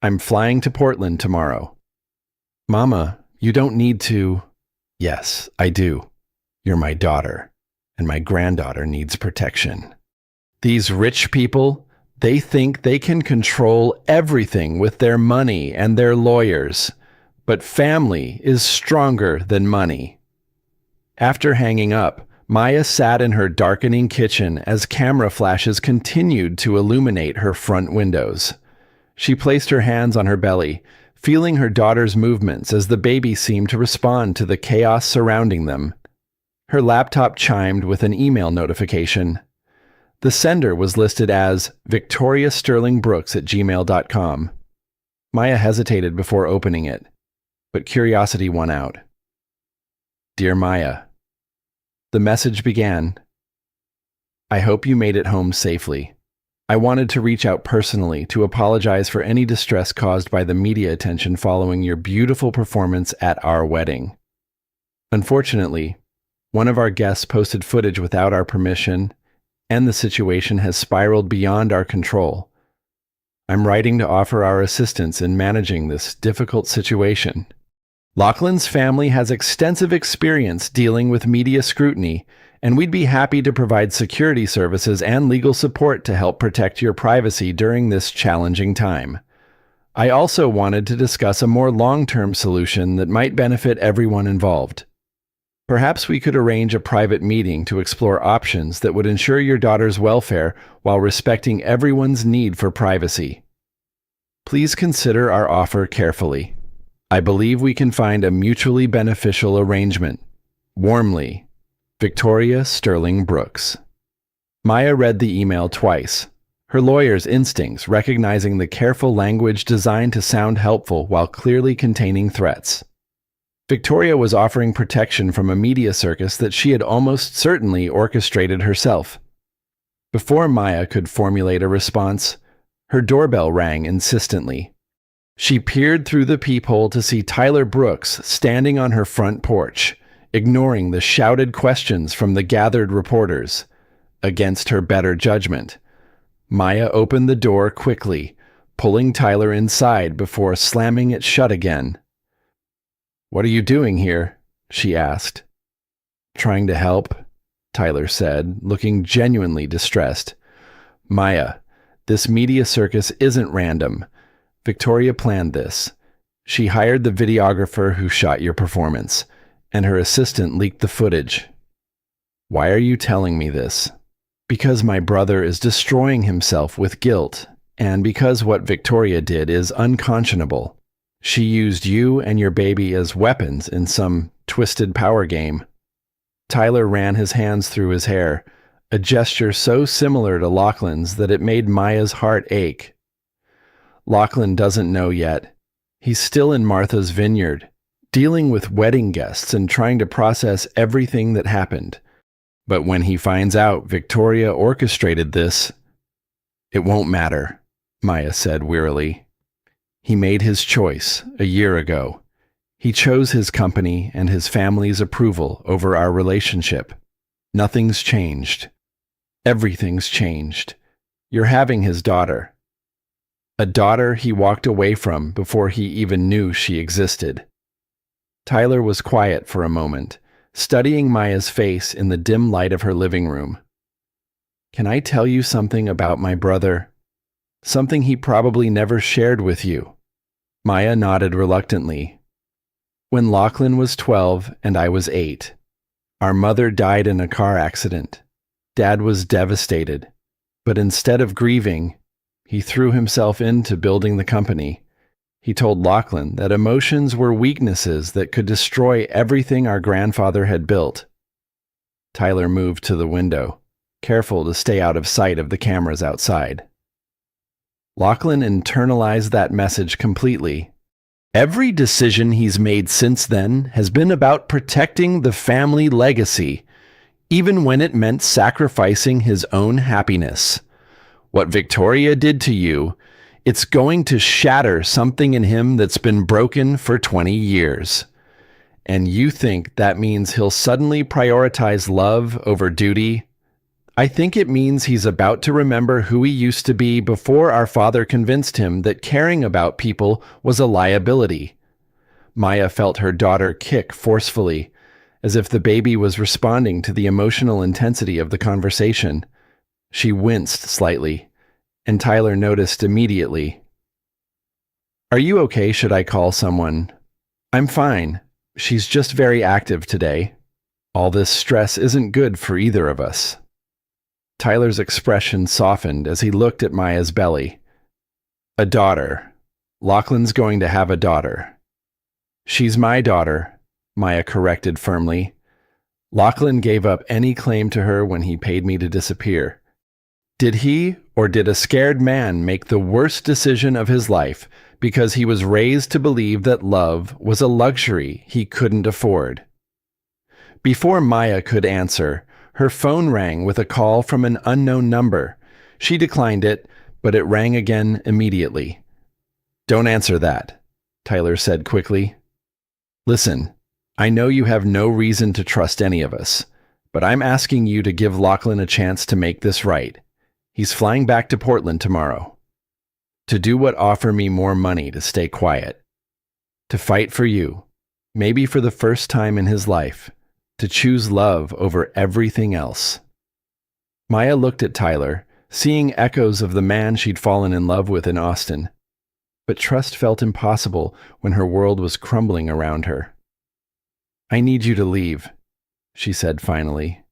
I'm flying to Portland tomorrow. Mama, you don't need to. Yes, I do. You're my daughter, and my granddaughter needs protection. These rich people, they think they can control everything with their money and their lawyers, but family is stronger than money. After hanging up, Maya sat in her darkening kitchen as camera flashes continued to illuminate her front windows. She placed her hands on her belly, feeling her daughter's movements as the baby seemed to respond to the chaos surrounding them. Her laptop chimed with an email notification. The sender was listed as victoriasterlingbrooks@gmail.com. Maya hesitated before opening it, but curiosity won out. Dear Maya, the message began. I hope you made it home safely. I wanted to reach out personally to apologize for any distress caused by the media attention following your beautiful performance at our wedding. Unfortunately, one of our guests posted footage without our permission, and the situation has spiraled beyond our control. I'm writing to offer our assistance in managing this difficult situation. Lachlan's family has extensive experience dealing with media scrutiny, and we'd be happy to provide security services and legal support to help protect your privacy during this challenging time. I also wanted to discuss a more long-term solution that might benefit everyone involved. Perhaps we could arrange a private meeting to explore options that would ensure your daughter's welfare while respecting everyone's need for privacy. Please consider our offer carefully. I believe we can find a mutually beneficial arrangement. Warmly, Victoria Sterling Brooks. Maya read the email twice, her lawyer's instincts recognizing the careful language designed to sound helpful while clearly containing threats. Victoria was offering protection from a media circus that she had almost certainly orchestrated herself. Before Maya could formulate a response, her doorbell rang insistently. She peered through the peephole to see Tyler Brooks standing on her front porch, ignoring the shouted questions from the gathered reporters. Against her better judgment, Maya opened the door quickly, pulling Tyler inside before slamming it shut again. "What are you doing here?" she asked. "Trying to help," Tyler said, looking genuinely distressed. "Maya, this media circus isn't random. Victoria planned this. She hired the videographer who shot your performance, and her assistant leaked the footage. Why are you telling me this? Because my brother is destroying himself with guilt, and because what Victoria did is unconscionable. She used you and your baby as weapons in some twisted power game. Tyler ran his hands through his hair, a gesture so similar to Lachlan's that it made Maya's heart ache. Lachlan doesn't know yet. He's still in Martha's vineyard, dealing with wedding guests and trying to process everything that happened. But when he finds out Victoria orchestrated this, it won't matter, Maya said wearily. He made his choice a year ago. He chose his company and his family's approval over our relationship. Nothing's changed. Everything's changed. You're having his daughter. A daughter he walked away from before he even knew she existed. Tyler was quiet for a moment, studying Maya's face in the dim light of her living room. Can I tell you something about my brother? Something he probably never shared with you. Maya nodded reluctantly. When Lachlan was 12 and I was 8, our mother died in a car accident. Dad was devastated, but instead of grieving, he threw himself into building the company. He told Lachlan that emotions were weaknesses that could destroy everything our grandfather had built. Tyler moved to the window, careful to stay out of sight of the cameras outside. Lachlan internalized that message completely. Every decision he's made since then has been about protecting the family legacy, even when it meant sacrificing his own happiness. What Victoria did to you, it's going to shatter something in him that's been broken for 20 years. And you think that means he'll suddenly prioritize love over duty? I think it means he's about to remember who he used to be before our father convinced him that caring about people was a liability. Maya felt her daughter kick forcefully, as if the baby was responding to the emotional intensity of the conversation. She winced slightly, and Tyler noticed immediately. Are you okay? Should I call someone? I'm fine. She's just very active today. All this stress isn't good for either of us. Tyler's expression softened as he looked at Maya's belly. A daughter. Lachlan's going to have a daughter. She's my daughter, Maya corrected firmly. Lachlan gave up any claim to her when he paid me to disappear. Did he or did a scared man make the worst decision of his life because he was raised to believe that love was a luxury he couldn't afford? Before Maya could answer, her phone rang with a call from an unknown number. She declined it, but it rang again immediately. Don't answer that, Tyler said quickly. Listen, I know you have no reason to trust any of us, but I'm asking you to give Lachlan a chance to make this right. He's flying back to Portland tomorrow. To do what? Offer me more money to stay quiet. To fight for you, maybe for the first time in his life, to choose love over everything else. Maya looked at Tyler, seeing echoes of the man she'd fallen in love with in Austin. But trust felt impossible when her world was crumbling around her. I need you to leave, she said finally.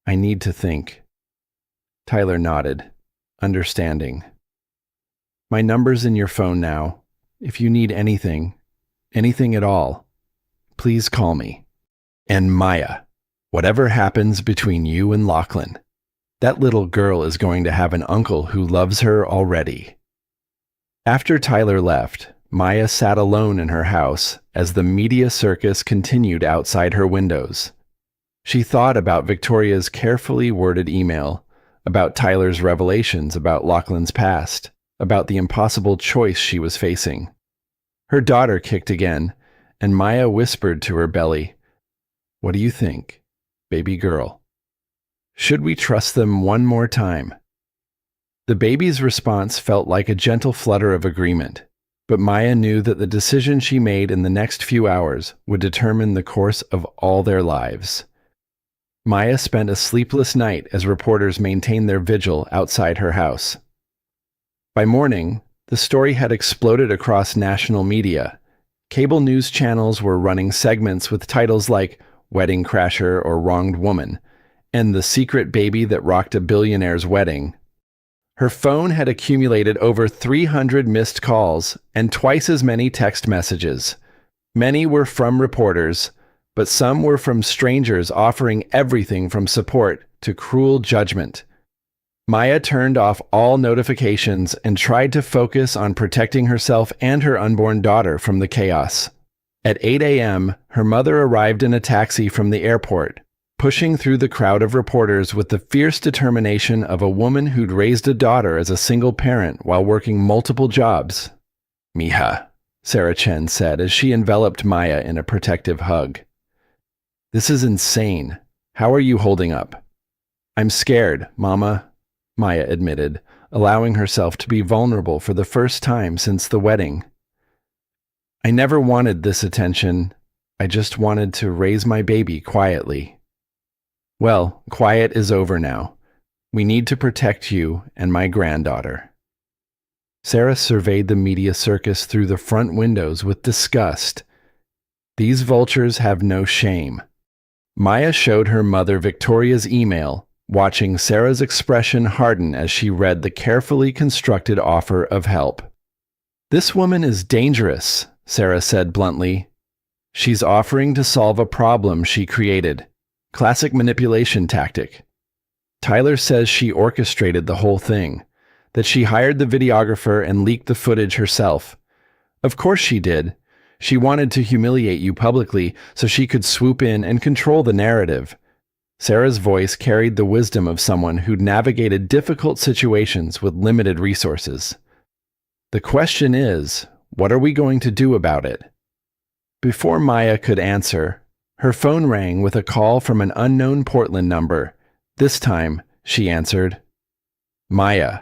I need to think. Tyler nodded, understanding. My number's in your phone now. If you need anything at all, please call me. And Maya, whatever happens between you and Lachlan, that little girl is going to have an uncle who loves her already. After Tyler left, Maya sat alone in her house as the media circus continued outside her windows. She thought about Victoria's carefully worded email, about Tyler's revelations about Lachlan's past, about the impossible choice she was facing. Her daughter kicked again, and Maya whispered to her belly, "What do you think, baby girl? Should we trust them one more time?" The baby's response felt like a gentle flutter of agreement, but Maya knew that the decision she made in the next few hours would determine the course of all their lives. Maya spent a sleepless night as reporters maintained their vigil outside her house. By morning, the story had exploded across national media. Cable news channels were running segments with titles like Wedding Crasher or Wronged Woman, and The Secret Baby That Rocked a Billionaire's Wedding. Her phone had accumulated over 300 missed calls and twice as many text messages. Many were from reporters, but some were from strangers offering everything from support to cruel judgment. Maya turned off all notifications and tried to focus on protecting herself and her unborn daughter from the chaos. At 8 a.m., her mother arrived in a taxi from the airport, pushing through the crowd of reporters with the fierce determination of a woman who'd raised a daughter as a single parent while working multiple jobs. "Mija," Sarah Chen said as she enveloped Maya in a protective hug. "This is insane. How are you holding up?" "I'm scared, Mama," Maya admitted, allowing herself to be vulnerable for the first time since the wedding. "I never wanted this attention. I just wanted to raise my baby quietly." "Well, quiet is over now. We need to protect you and my granddaughter." Sarah surveyed the media circus through the front windows with disgust. These vultures have no shame. Maya showed her mother Victoria's email, watching Sarah's expression harden as she read the carefully constructed offer of help. "This woman is dangerous," Sarah said bluntly. "She's offering to solve a problem she created. Classic manipulation tactic. Tyler says she orchestrated the whole thing, that she hired the videographer and leaked the footage herself. Of course she did. She wanted to humiliate you publicly so she could swoop in and control the narrative." Sarah's voice carried the wisdom of someone who'd navigated difficult situations with limited resources. "The question is, what are we going to do about it?" Before Maya could answer, her phone rang with a call from an unknown Portland number. This time, she answered. "Maya,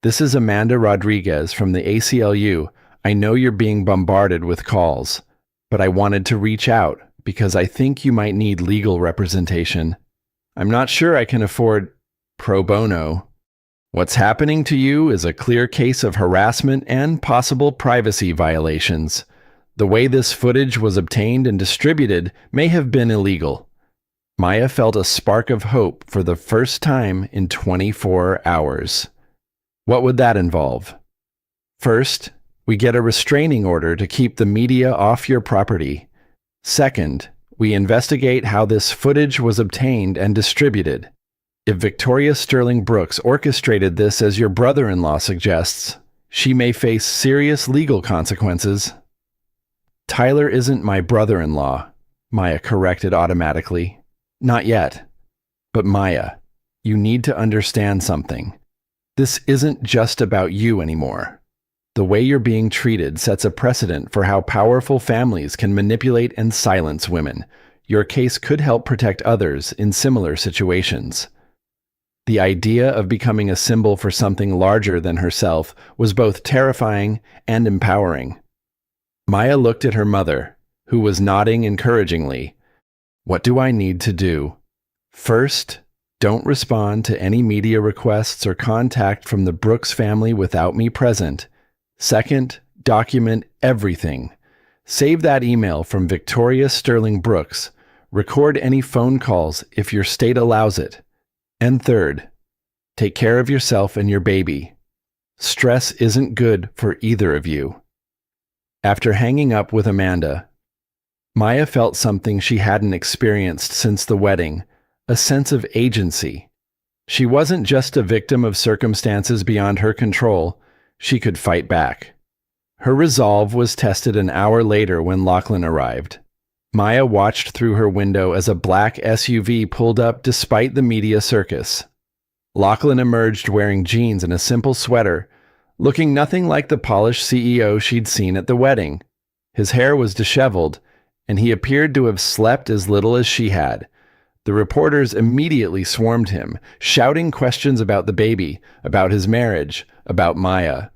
this is Amanda Rodriguez from the ACLU. I know you're being bombarded with calls, but I wanted to reach out because I think you might need legal representation. I'm not sure I can afford pro bono. What's happening to you is a clear case of harassment and possible privacy violations. The way this footage was obtained and distributed may have been illegal." Maya felt a spark of hope for the first time in 24 hours. What would that involve? First, we get a restraining order to keep the media off your property. Second, we investigate how this footage was obtained and distributed. If Victoria Sterling Brooks orchestrated this as your brother-in-law suggests, she may face serious legal consequences. "Tyler isn't my brother-in-law," Maya corrected automatically. "Not yet. But Maya, you need to understand something. This isn't just about you anymore. The way you're being treated sets a precedent for how powerful families can manipulate and silence women. Your case could help protect others in similar situations." The idea of becoming a symbol for something larger than herself was both terrifying and empowering. Maya looked at her mother, who was nodding encouragingly. "What do I need to do? First, don't respond to any media requests or contact from the Brooks family without me present. Second, document everything. Save that email from Victoria Sterling Brooks. Record any phone calls if your state allows it. And third, take care of yourself and your baby. Stress isn't good for either of you." After hanging up with Amanda, Maya felt something she hadn't experienced since the wedding, a sense of agency. She wasn't just a victim of circumstances beyond her control. She could fight back. Her resolve was tested an hour later when Lachlan arrived. Maya watched through her window as a black SUV pulled up despite the media circus. Lachlan emerged wearing jeans and a simple sweater, looking nothing like the polished CEO she'd seen at the wedding. His hair was disheveled, and he appeared to have slept as little as she had. The reporters immediately swarmed him, shouting questions about the baby, about his marriage, about Maya.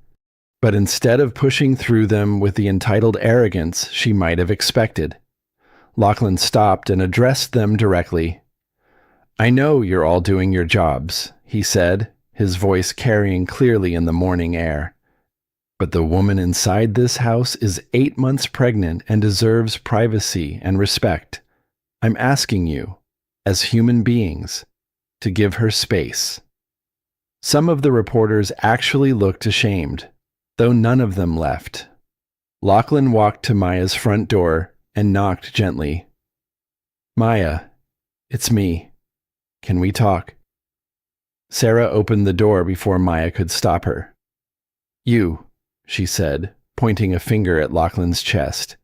But instead of pushing through them with the entitled arrogance she might have expected, Lachlan stopped and addressed them directly. "I know you're all doing your jobs," he said, his voice carrying clearly in the morning air. "But the woman inside this house is 8 months pregnant and deserves privacy and respect. I'm asking you, as human beings, to give her space." Some of the reporters actually looked ashamed, though none of them left. Lachlan walked to Maya's front door and knocked gently. "Maya, it's me. Can we talk?" Sarah opened the door before Maya could stop her. "You," she said, pointing a finger at Lachlan's chest,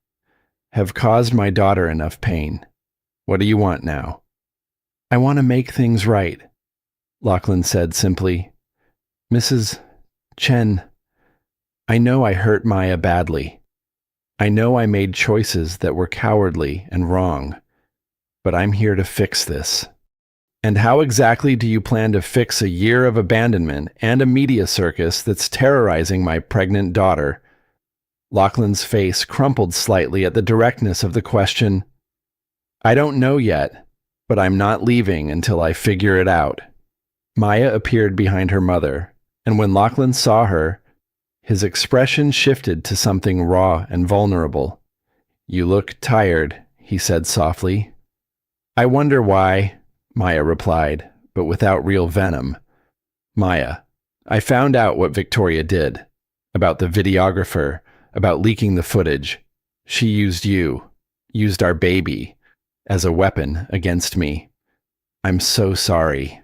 "have caused my daughter enough pain. What do you want now?" "I want to make things right," Lachlan said simply. "Mrs. Chen, I know I hurt Maya badly. I know I made choices that were cowardly and wrong, but I'm here to fix this." "And how exactly do you plan to fix a year of abandonment and a media circus that's terrorizing my pregnant daughter?" Lachlan's face crumpled slightly at the directness of the question. "I don't know yet, but I'm not leaving until I figure it out." Maya appeared behind her mother, and when Lachlan saw her, his expression shifted to something raw and vulnerable. "You look tired," he said softly. "I wonder why," Maya replied, but without real venom. "Maya, I found out what Victoria did. About the videographer, about leaking the footage. She used you, used our baby, as a weapon against me. I'm so sorry."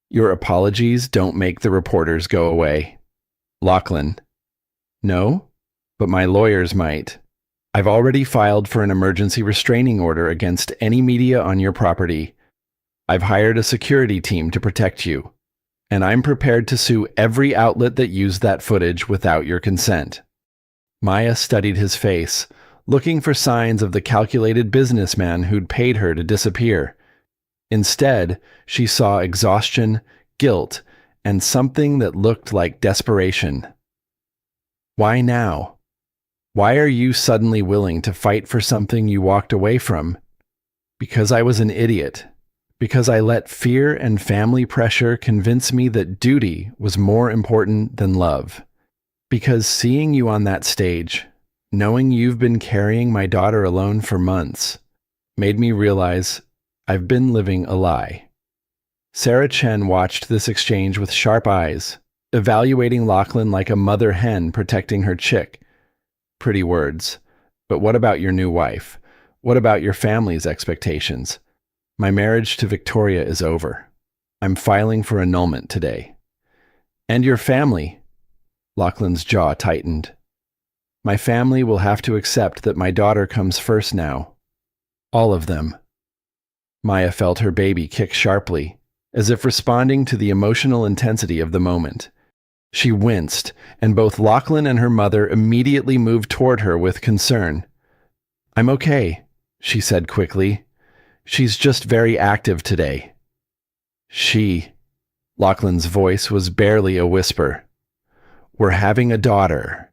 "Your apologies don't make the reporters go away." Lachlan: "No, but my lawyers might. I've already filed for an emergency restraining order against any media on your property. I've hired a security team to protect you, and I'm prepared to sue every outlet that used that footage without your consent." Maya studied his face, looking for signs of the calculated businessman who'd paid her to disappear. Instead, she saw exhaustion, guilt, and something that looked like desperation. "Why now? Why are you suddenly willing to fight for something you walked away from?" "Because I was an idiot. Because I let fear and family pressure convince me that duty was more important than love. Because seeing you on that stage, knowing you've been carrying my daughter alone for months, made me realize I've been living a lie." Sarah Chen watched this exchange with sharp eyes, evaluating Lachlan like a mother hen protecting her chick. Pretty words. But what about your new wife? What about your family's expectations? "My marriage to Victoria is over. I'm filing for annulment today." "And your family?" Lachlan's jaw tightened. "My family will have to accept that my daughter comes first now. All of them." Maya felt her baby kick sharply, as if responding to the emotional intensity of the moment. She winced, and both Lachlan and her mother immediately moved toward her with concern. "I'm okay," she said quickly. "She's just very active today." Lachlan's voice was barely a whisper. "We're having a daughter."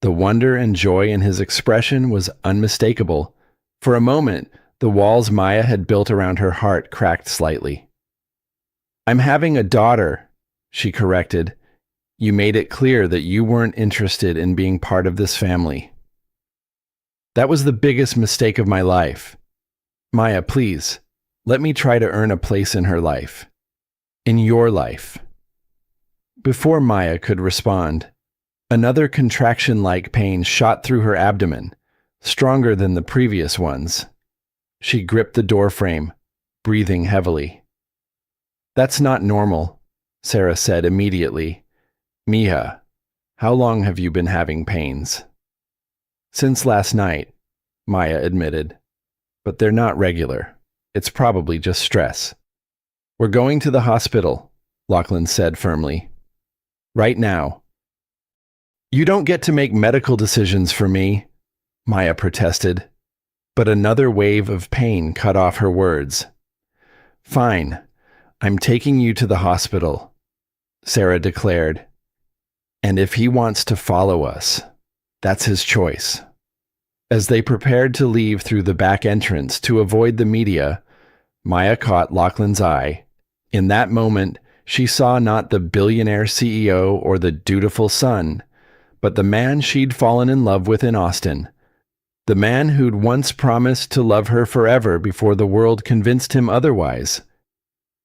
The wonder and joy in his expression was unmistakable. For a moment, the walls Maya had built around her heart cracked slightly. "I'm having a daughter," she corrected. "You made it clear that you weren't interested in being part of this family." "That was the biggest mistake of my life. Maya, please, let me try to earn a place in her life. In your life." Before Maya could respond, another contraction-like pain shot through her abdomen, stronger than the previous ones. She gripped the doorframe, breathing heavily. "That's not normal," Sarah said immediately. "Mija, how long have you been having pains?" "Since last night," Maya admitted. "But they're not regular. It's probably just stress." "We're going to the hospital," Lachlan said firmly. "Right now." "You don't get to make medical decisions for me," Maya protested. But another wave of pain cut off her words. "Fine, I'm taking you to the hospital," Sarah declared. "And if he wants to follow us, that's his choice." As they prepared to leave through the back entrance to avoid the media, Maya caught Lachlan's eye. In that moment, she saw not the billionaire CEO or the dutiful son, but the man she'd fallen in love with in Austin. The man who'd once promised to love her forever before the world convinced him otherwise.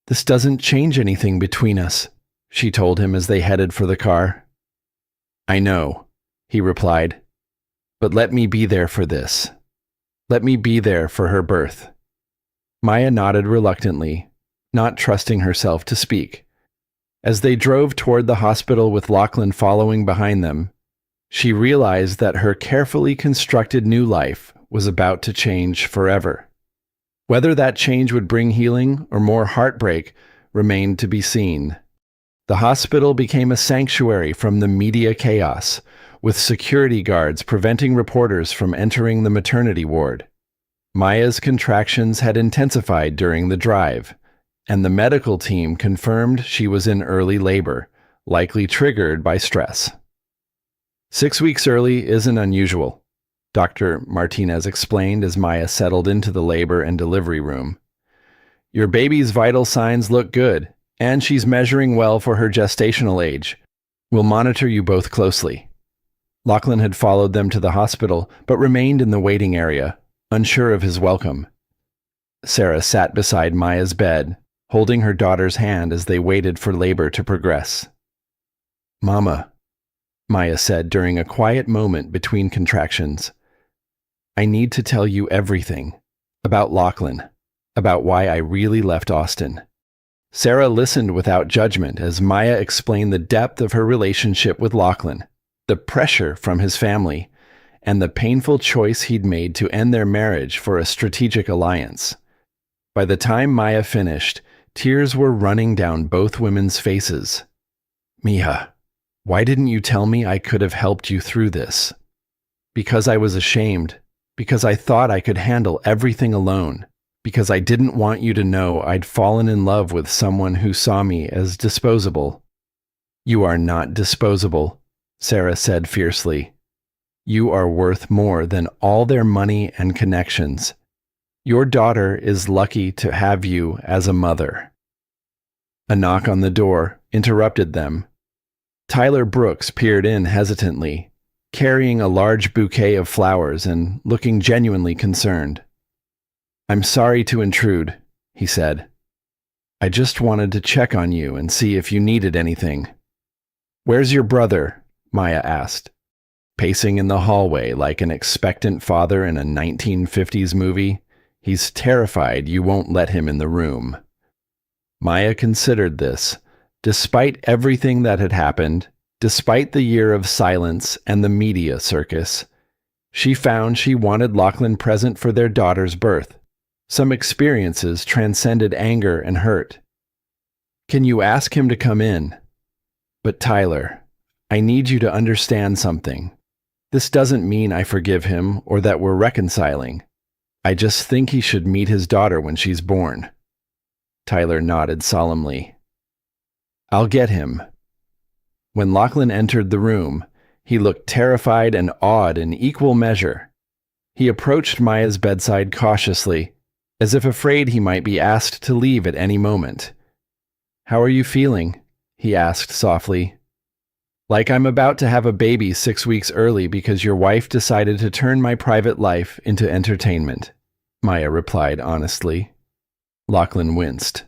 "This doesn't change anything between us," she told him as they headed for the car. "I know," he replied, "but let me be there for this. Let me be there for her birth." Maya nodded reluctantly, not trusting herself to speak. As they drove toward the hospital with Lachlan following behind them, she realized that her carefully constructed new life was about to change forever. Whether that change would bring healing or more heartbreak remained to be seen. The hospital became a sanctuary from the media chaos, with security guards preventing reporters from entering the maternity ward. Maya's contractions had intensified during the drive, and the medical team confirmed she was in early labor, likely triggered by stress. 6 weeks early isn't unusual, Dr. Martinez explained as Maya settled into the labor and delivery room. Your baby's vital signs look good, and she's measuring well for her gestational age. We'll monitor you both closely. Lachlan had followed them to the hospital, but remained in the waiting area, unsure of his welcome. Sarah sat beside Maya's bed, holding her daughter's hand as they waited for labor to progress. "Mama," Maya said during a quiet moment between contractions, "I need to tell you everything about Lachlan, about why I really left Austin." Sarah listened without judgment as Maya explained the depth of her relationship with Lachlan, the pressure from his family, and the painful choice he'd made to end their marriage for a strategic alliance. By the time Maya finished, tears were running down both women's faces. "Mia, why didn't you tell me I could have helped you through this?" "Because I was ashamed, because I thought I could handle everything alone, because I didn't want you to know I'd fallen in love with someone who saw me as disposable." "You are not disposable," Sarah said fiercely. "You are worth more than all their money and connections. Your daughter is lucky to have you as a mother." A knock on the door interrupted them. Tyler Brooks peered in hesitantly, carrying a large bouquet of flowers and looking genuinely concerned. "I'm sorry to intrude," he said. "I just wanted to check on you and see if you needed anything." "Where's your brother?" Maya asked, pacing in the hallway like an expectant father in a 1950s movie. "He's terrified you won't let him in the room." Maya considered this. Despite everything that had happened, despite the year of silence and the media circus, she found she wanted Lachlan present for their daughter's birth. Some experiences transcended anger and hurt. "Can you ask him to come in?" "But Tyler, I need you to understand something. This doesn't mean I forgive him or that we're reconciling. I just think he should meet his daughter when she's born." Tyler nodded solemnly. "I'll get him." When Lachlan entered the room, he looked terrified and awed in equal measure. He approached Maya's bedside cautiously, as if afraid he might be asked to leave at any moment. "How are you feeling?" he asked softly. "Like I'm about to have a baby 6 weeks early because your wife decided to turn my private life into entertainment," Maya replied honestly. Lachlan winced.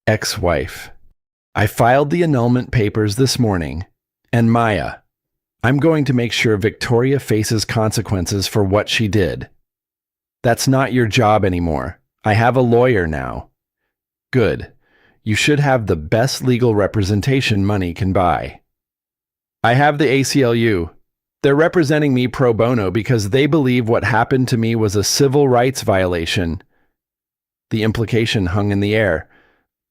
"Ex-wife. I filed the annulment papers this morning, and Maya, I'm going to make sure Victoria faces consequences for what she did. That's not your job anymore. I have a lawyer now." "Good. You should have the best legal representation money can buy." "I have the ACLU. They're representing me pro bono because they believe what happened to me was a civil rights violation." The implication hung in the air.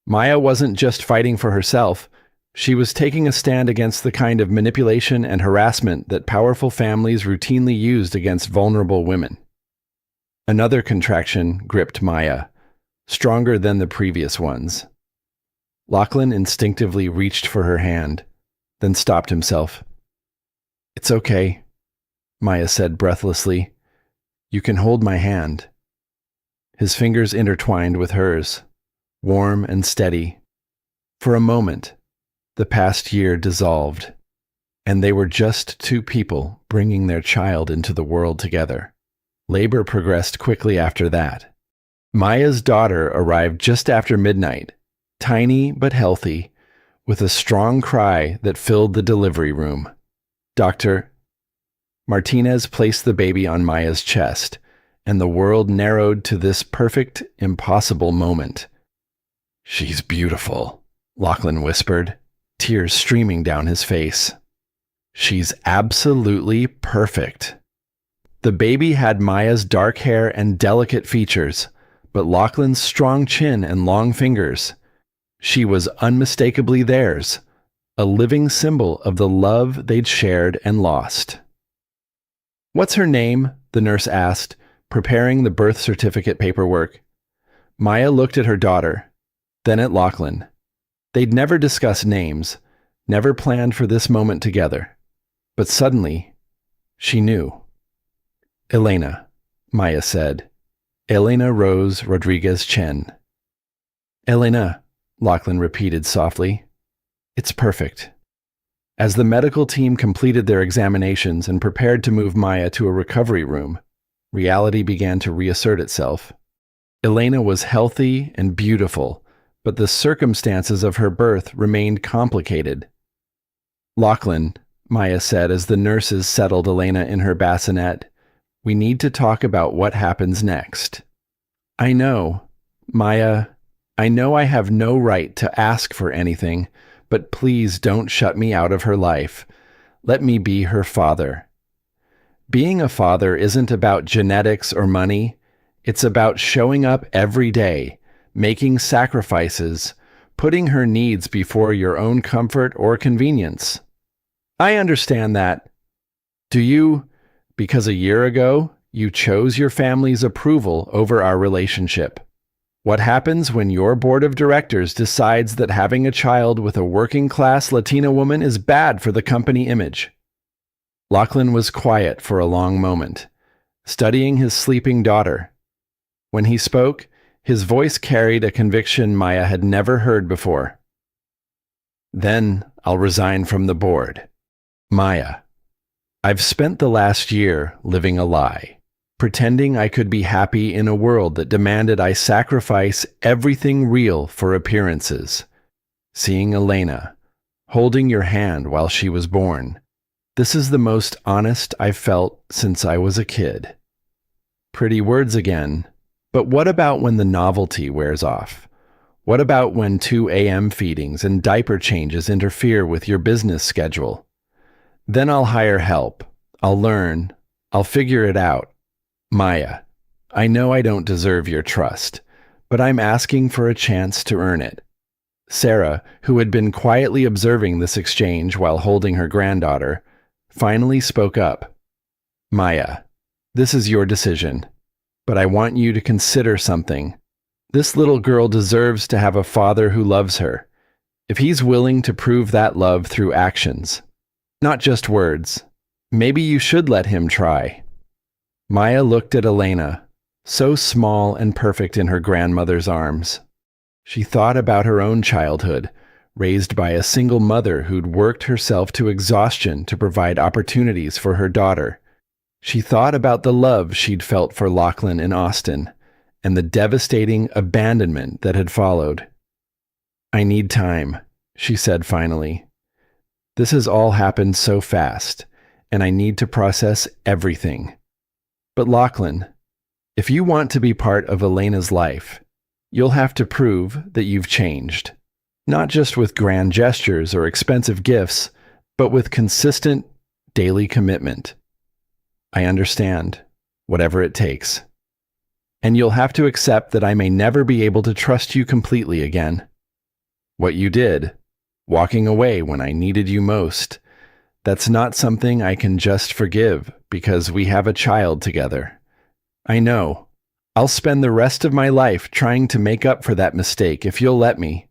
Maya wasn't just fighting for herself. She was taking a stand against the kind of manipulation and harassment that powerful families routinely used against vulnerable women. Another contraction gripped Maya, stronger than the previous ones. Lachlan instinctively reached for her hand, then stopped himself. "It's okay," Maya said breathlessly. "You can hold my hand." His fingers intertwined with hers, warm and steady. For a moment, the past year dissolved, and they were just two people bringing their child into the world together. Labor progressed quickly after that. Maya's daughter arrived just after midnight, tiny but healthy, with a strong cry that filled the delivery room. "Doctor." Martinez placed the baby on Maya's chest, and the world narrowed to this perfect, impossible moment. "She's beautiful," Lachlan whispered, tears streaming down his face. "She's absolutely perfect." The baby had Maya's dark hair and delicate features, but Lachlan's strong chin and long fingers. She was unmistakably theirs, a living symbol of the love they'd shared and lost. "What's her name?" the nurse asked, preparing the birth certificate paperwork. Maya looked at her daughter, then at Lachlan. They'd never discussed names, never planned for this moment together. But suddenly, she knew. "Elena," Maya said. "Elena Rose Rodriguez Chen." "Elena," Lachlan repeated softly. "It's perfect." As the medical team completed their examinations and prepared to move Maya to a recovery room, reality began to reassert itself. Elena was healthy and beautiful, but the circumstances of her birth remained complicated. "Lachlan," Maya said as the nurses settled Elena in her bassinet, "we need to talk about what happens next." "I know, Maya, I know I have no right to ask for anything, but please don't shut me out of her life. Let me be her father." Being a father isn't about genetics or money. It's about showing up every day, making sacrifices, putting her needs before your own comfort or convenience. "I understand that." "Do you? Because a year ago, you chose your family's approval over our relationship. What happens when your board of directors decides that having a child with a working-class Latina woman is bad for the company image?" Lachlan was quiet for a long moment, studying his sleeping daughter. When he spoke, his voice carried a conviction Maya had never heard before. "Then I'll resign from the board. Maya, I've spent the last year living a lie, pretending I could be happy in a world that demanded I sacrifice everything real for appearances. Seeing Elena, holding your hand while she was born, this is the most honest I've felt since I was a kid." Pretty words again, but what about when the novelty wears off? What about when 2 a.m. feedings and diaper changes interfere with your business schedule? "Then I'll hire help. I'll learn. I'll figure it out. Maya, I know I don't deserve your trust, but I'm asking for a chance to earn it." Sarah, who had been quietly observing this exchange while holding her granddaughter, finally spoke up. "Maya, this is your decision, but I want you to consider something. This little girl deserves to have a father who loves her, if he's willing to prove that love through actions, not just words. Maybe you should let him try." Maya looked at Elena, so small and perfect in her grandmother's arms. She thought about her own childhood, raised by a single mother who'd worked herself to exhaustion to provide opportunities for her daughter. She thought about the love she'd felt for Lachlan in Austin, and the devastating abandonment that had followed. "I need time," she said finally. "This has all happened so fast, and I need to process everything. But Lachlan, if you want to be part of Elena's life, you'll have to prove that you've changed. Not just with grand gestures or expensive gifts, but with consistent, daily commitment. I understand, whatever it takes. And you'll have to accept that I may never be able to trust you completely again. What you did, walking away when I needed you most, that's not something I can just forgive because we have a child together. I know. I'll spend the rest of my life trying to make up for that mistake if you'll let me."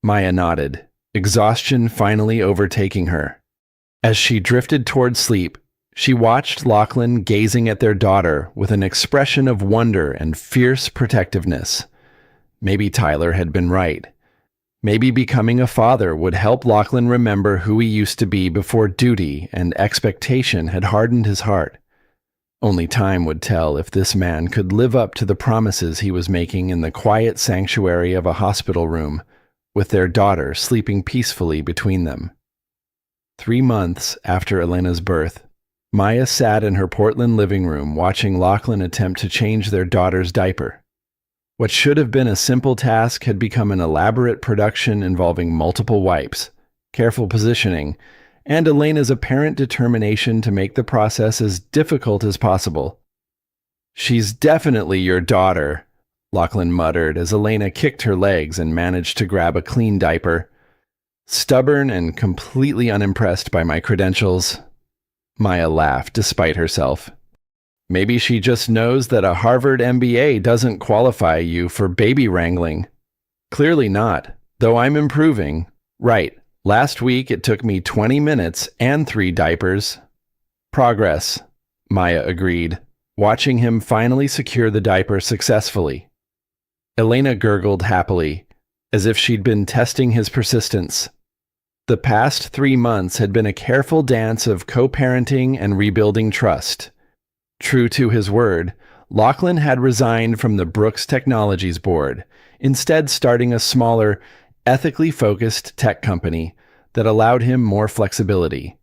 Maya nodded, exhaustion finally overtaking her. As she drifted toward sleep, she watched Lachlan gazing at their daughter with an expression of wonder and fierce protectiveness. Maybe Tyler had been right. Maybe becoming a father would help Lachlan remember who he used to be before duty and expectation had hardened his heart. Only time would tell if this man could live up to the promises he was making in the quiet sanctuary of a hospital room, with their daughter sleeping peacefully between them. 3 months after Elena's birth, Maya sat in her Portland living room watching Lachlan attempt to change their daughter's diaper. What should have been a simple task had become an elaborate production involving multiple wipes, careful positioning, and Elena's apparent determination to make the process as difficult as possible. "She's definitely your daughter," Lachlan muttered as Elena kicked her legs and managed to grab a clean diaper. "Stubborn and completely unimpressed by my credentials." Maya laughed despite herself. "Maybe she just knows that a Harvard MBA doesn't qualify you for baby wrangling." "Clearly not, though I'm improving." "Right. Last week it took me 20 minutes and 3 diapers." "Progress," Maya agreed, watching him finally secure the diaper successfully. Elena gurgled happily, as if she'd been testing his persistence. The past 3 months had been a careful dance of co-parenting and rebuilding trust. True to his word, Lachlan had resigned from the Brooks Technologies board, instead starting a smaller, ethically focused tech company that allowed him more flexibility.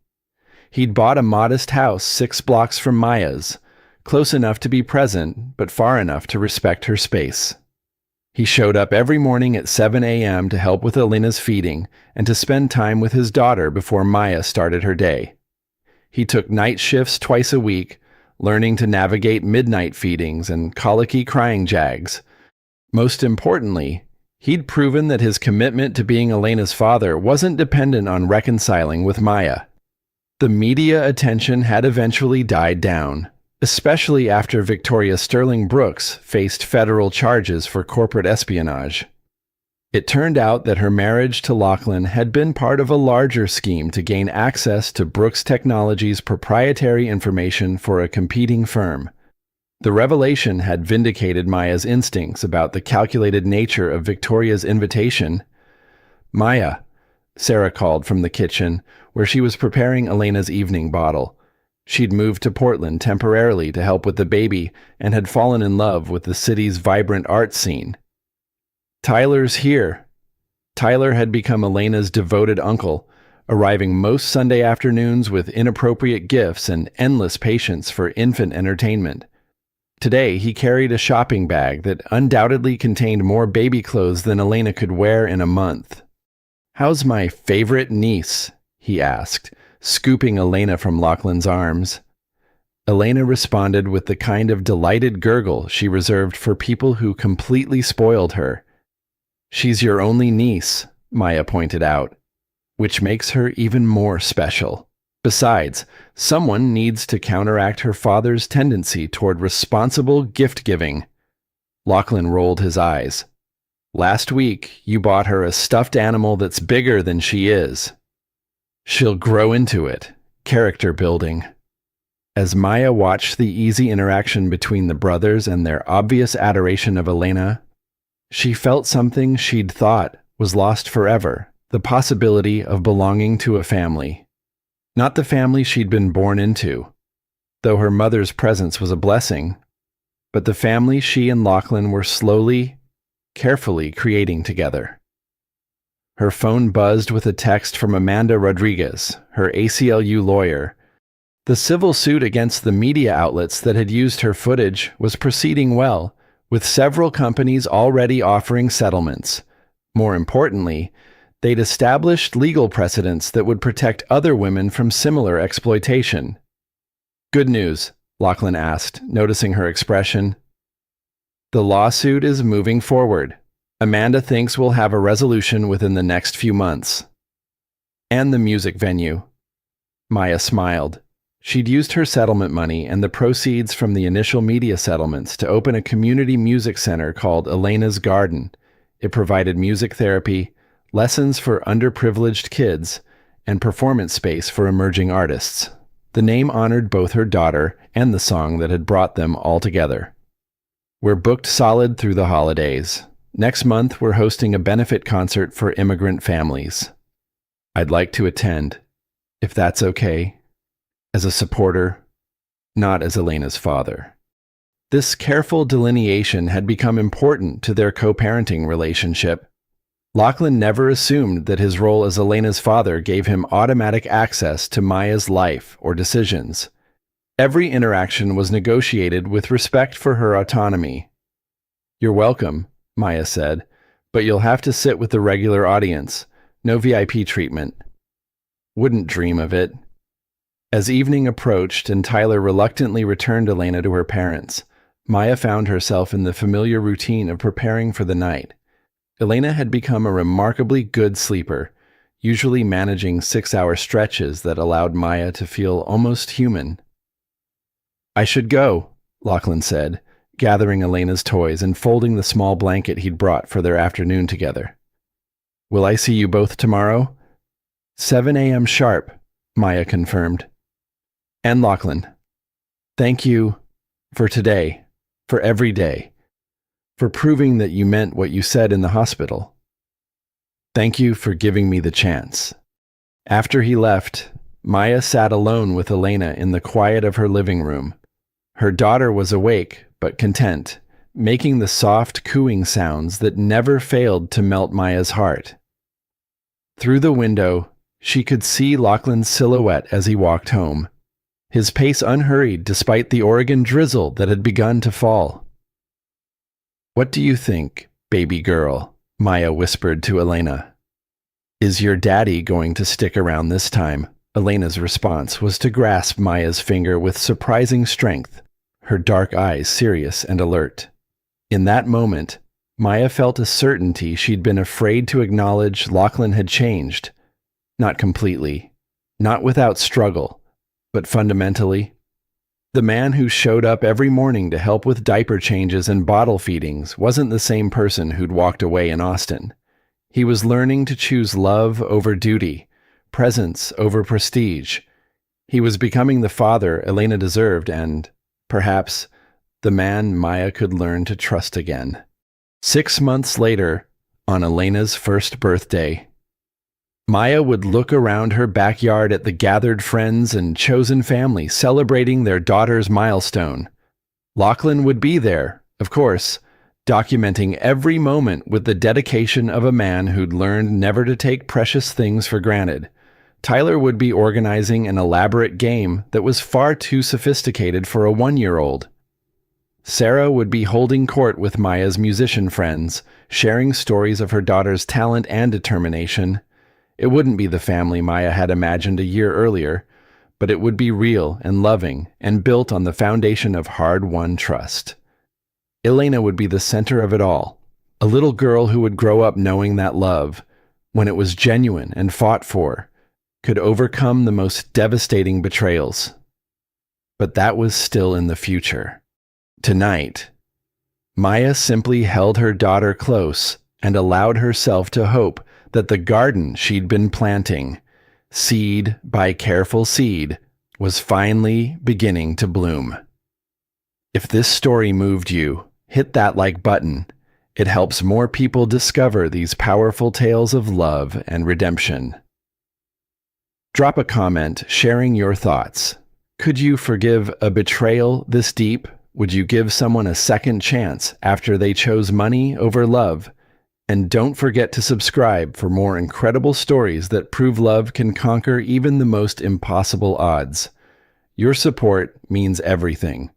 He'd bought a modest house 6 blocks from Maya's, close enough to be present, but far enough to respect her space. He showed up every morning at 7 a.m. to help with Elena's feeding and to spend time with his daughter before Maya started her day. He took night shifts twice a week, learning to navigate midnight feedings and colicky crying jags. Most importantly, he'd proven that his commitment to being Elena's father wasn't dependent on reconciling with Maya. The media attention had eventually died down, especially after Victoria Sterling Brooks faced federal charges for corporate espionage. It turned out that her marriage to Lachlan had been part of a larger scheme to gain access to Brooks Technologies' proprietary information for a competing firm. The revelation had vindicated Maya's instincts about the calculated nature of Victoria's invitation. "Maya," Sarah called from the kitchen, where she was preparing Elena's evening bottle. She'd moved to Portland temporarily to help with the baby and had fallen in love with the city's vibrant art scene. "Tyler's here." Tyler had become Elena's devoted uncle, arriving most Sunday afternoons with inappropriate gifts and endless patience for infant entertainment. Today, he carried a shopping bag that undoubtedly contained more baby clothes than Elena could wear in a month. "How's my favorite niece?" he asked, scooping Elena from Lachlan's arms. Elena responded with the kind of delighted gurgle she reserved for people who completely spoiled her. "She's your only niece," Maya pointed out, "which makes her even more special. Besides, someone needs to counteract her father's tendency toward responsible gift-giving." Lachlan rolled his eyes. "Last week, you bought her a stuffed animal that's bigger than she is." "She'll grow into it." Character building. As Maya watched the easy interaction between the brothers and their obvious adoration of Elena, she felt something she'd thought was lost forever, the possibility of belonging to a family. Not the family she'd been born into, though her mother's presence was a blessing, but the family she and Lachlan were slowly, carefully creating together. Her phone buzzed with a text from Amanda Rodriguez, her ACLU lawyer. The civil suit against the media outlets that had used her footage was proceeding well, with several companies already offering settlements. More importantly, they'd established legal precedents that would protect other women from similar exploitation. "Good news?" Lachlan asked, noticing her expression. "The lawsuit is moving forward. Amanda thinks we'll have a resolution within the next few months." "And the music venue." Maya smiled. She'd used her settlement money and the proceeds from the initial media settlements to open a community music center called Elena's Garden. It provided music therapy, lessons for underprivileged kids, and performance space for emerging artists. The name honored both her daughter and the song that had brought them all together. "We're booked solid through the holidays. Next month, we're hosting a benefit concert for immigrant families. I'd like to attend, if that's okay, as a supporter, not as Elena's father." This careful delineation had become important to their co-parenting relationship. Lachlan never assumed that his role as Elena's father gave him automatic access to Maya's life or decisions. Every interaction was negotiated with respect for her autonomy. "You're welcome," Maya said, "but you'll have to sit with the regular audience. No VIP treatment." "Wouldn't dream of it." As evening approached and Tyler reluctantly returned Elena to her parents, Maya found herself in the familiar routine of preparing for the night. Elena had become a remarkably good sleeper, usually managing 6-hour stretches that allowed Maya to feel almost human. "I should go," Lachlan said, gathering Elena's toys and folding the small blanket he'd brought for their afternoon together. "Will I see you both tomorrow?" 7 a.m. sharp, Maya confirmed. "And Lachlan, thank you for today, for every day, for proving that you meant what you said in the hospital. Thank you for giving me the chance." After he left, Maya sat alone with Elena in the quiet of her living room. Her daughter was awake, but content, making the soft cooing sounds that never failed to melt Maya's heart. Through the window, she could see Lachlan's silhouette as he walked home, his pace unhurried despite the Oregon drizzle that had begun to fall. "What do you think, baby girl?" Maya whispered to Elena. "Is your daddy going to stick around this time?" Elena's response was to grasp Maya's finger with surprising strength, her dark eyes serious and alert. In that moment, Maya felt a certainty she'd been afraid to acknowledge. Lachlan had changed. Not completely, not without struggle, but fundamentally. The man who showed up every morning to help with diaper changes and bottle feedings wasn't the same person who'd walked away in Austin. He was learning to choose love over duty, presence over prestige. He was becoming the father Elena deserved and, perhaps, the man Maya could learn to trust again. 6 months later, on Elena's first birthday, Maya would look around her backyard at the gathered friends and chosen family celebrating their daughter's milestone. Lachlan would be there, of course, documenting every moment with the dedication of a man who'd learned never to take precious things for granted. Tyler would be organizing an elaborate game that was far too sophisticated for a 1-year-old. Sarah would be holding court with Maya's musician friends, sharing stories of her daughter's talent and determination. It wouldn't be the family Maya had imagined a year earlier, but it would be real and loving and built on the foundation of hard-won trust. Elena would be the center of it all, a little girl who would grow up knowing that love, when it was genuine and fought for, could overcome the most devastating betrayals. But that was still in the future. Tonight, Maya simply held her daughter close and allowed herself to hope that the garden she'd been planting, seed by careful seed, was finally beginning to bloom. If this story moved you, hit that like button. It helps more people discover these powerful tales of love and redemption. Drop a comment sharing your thoughts. Could you forgive a betrayal this deep? Would you give someone a second chance after they chose money over love? And don't forget to subscribe for more incredible stories that prove love can conquer even the most impossible odds. Your support means everything.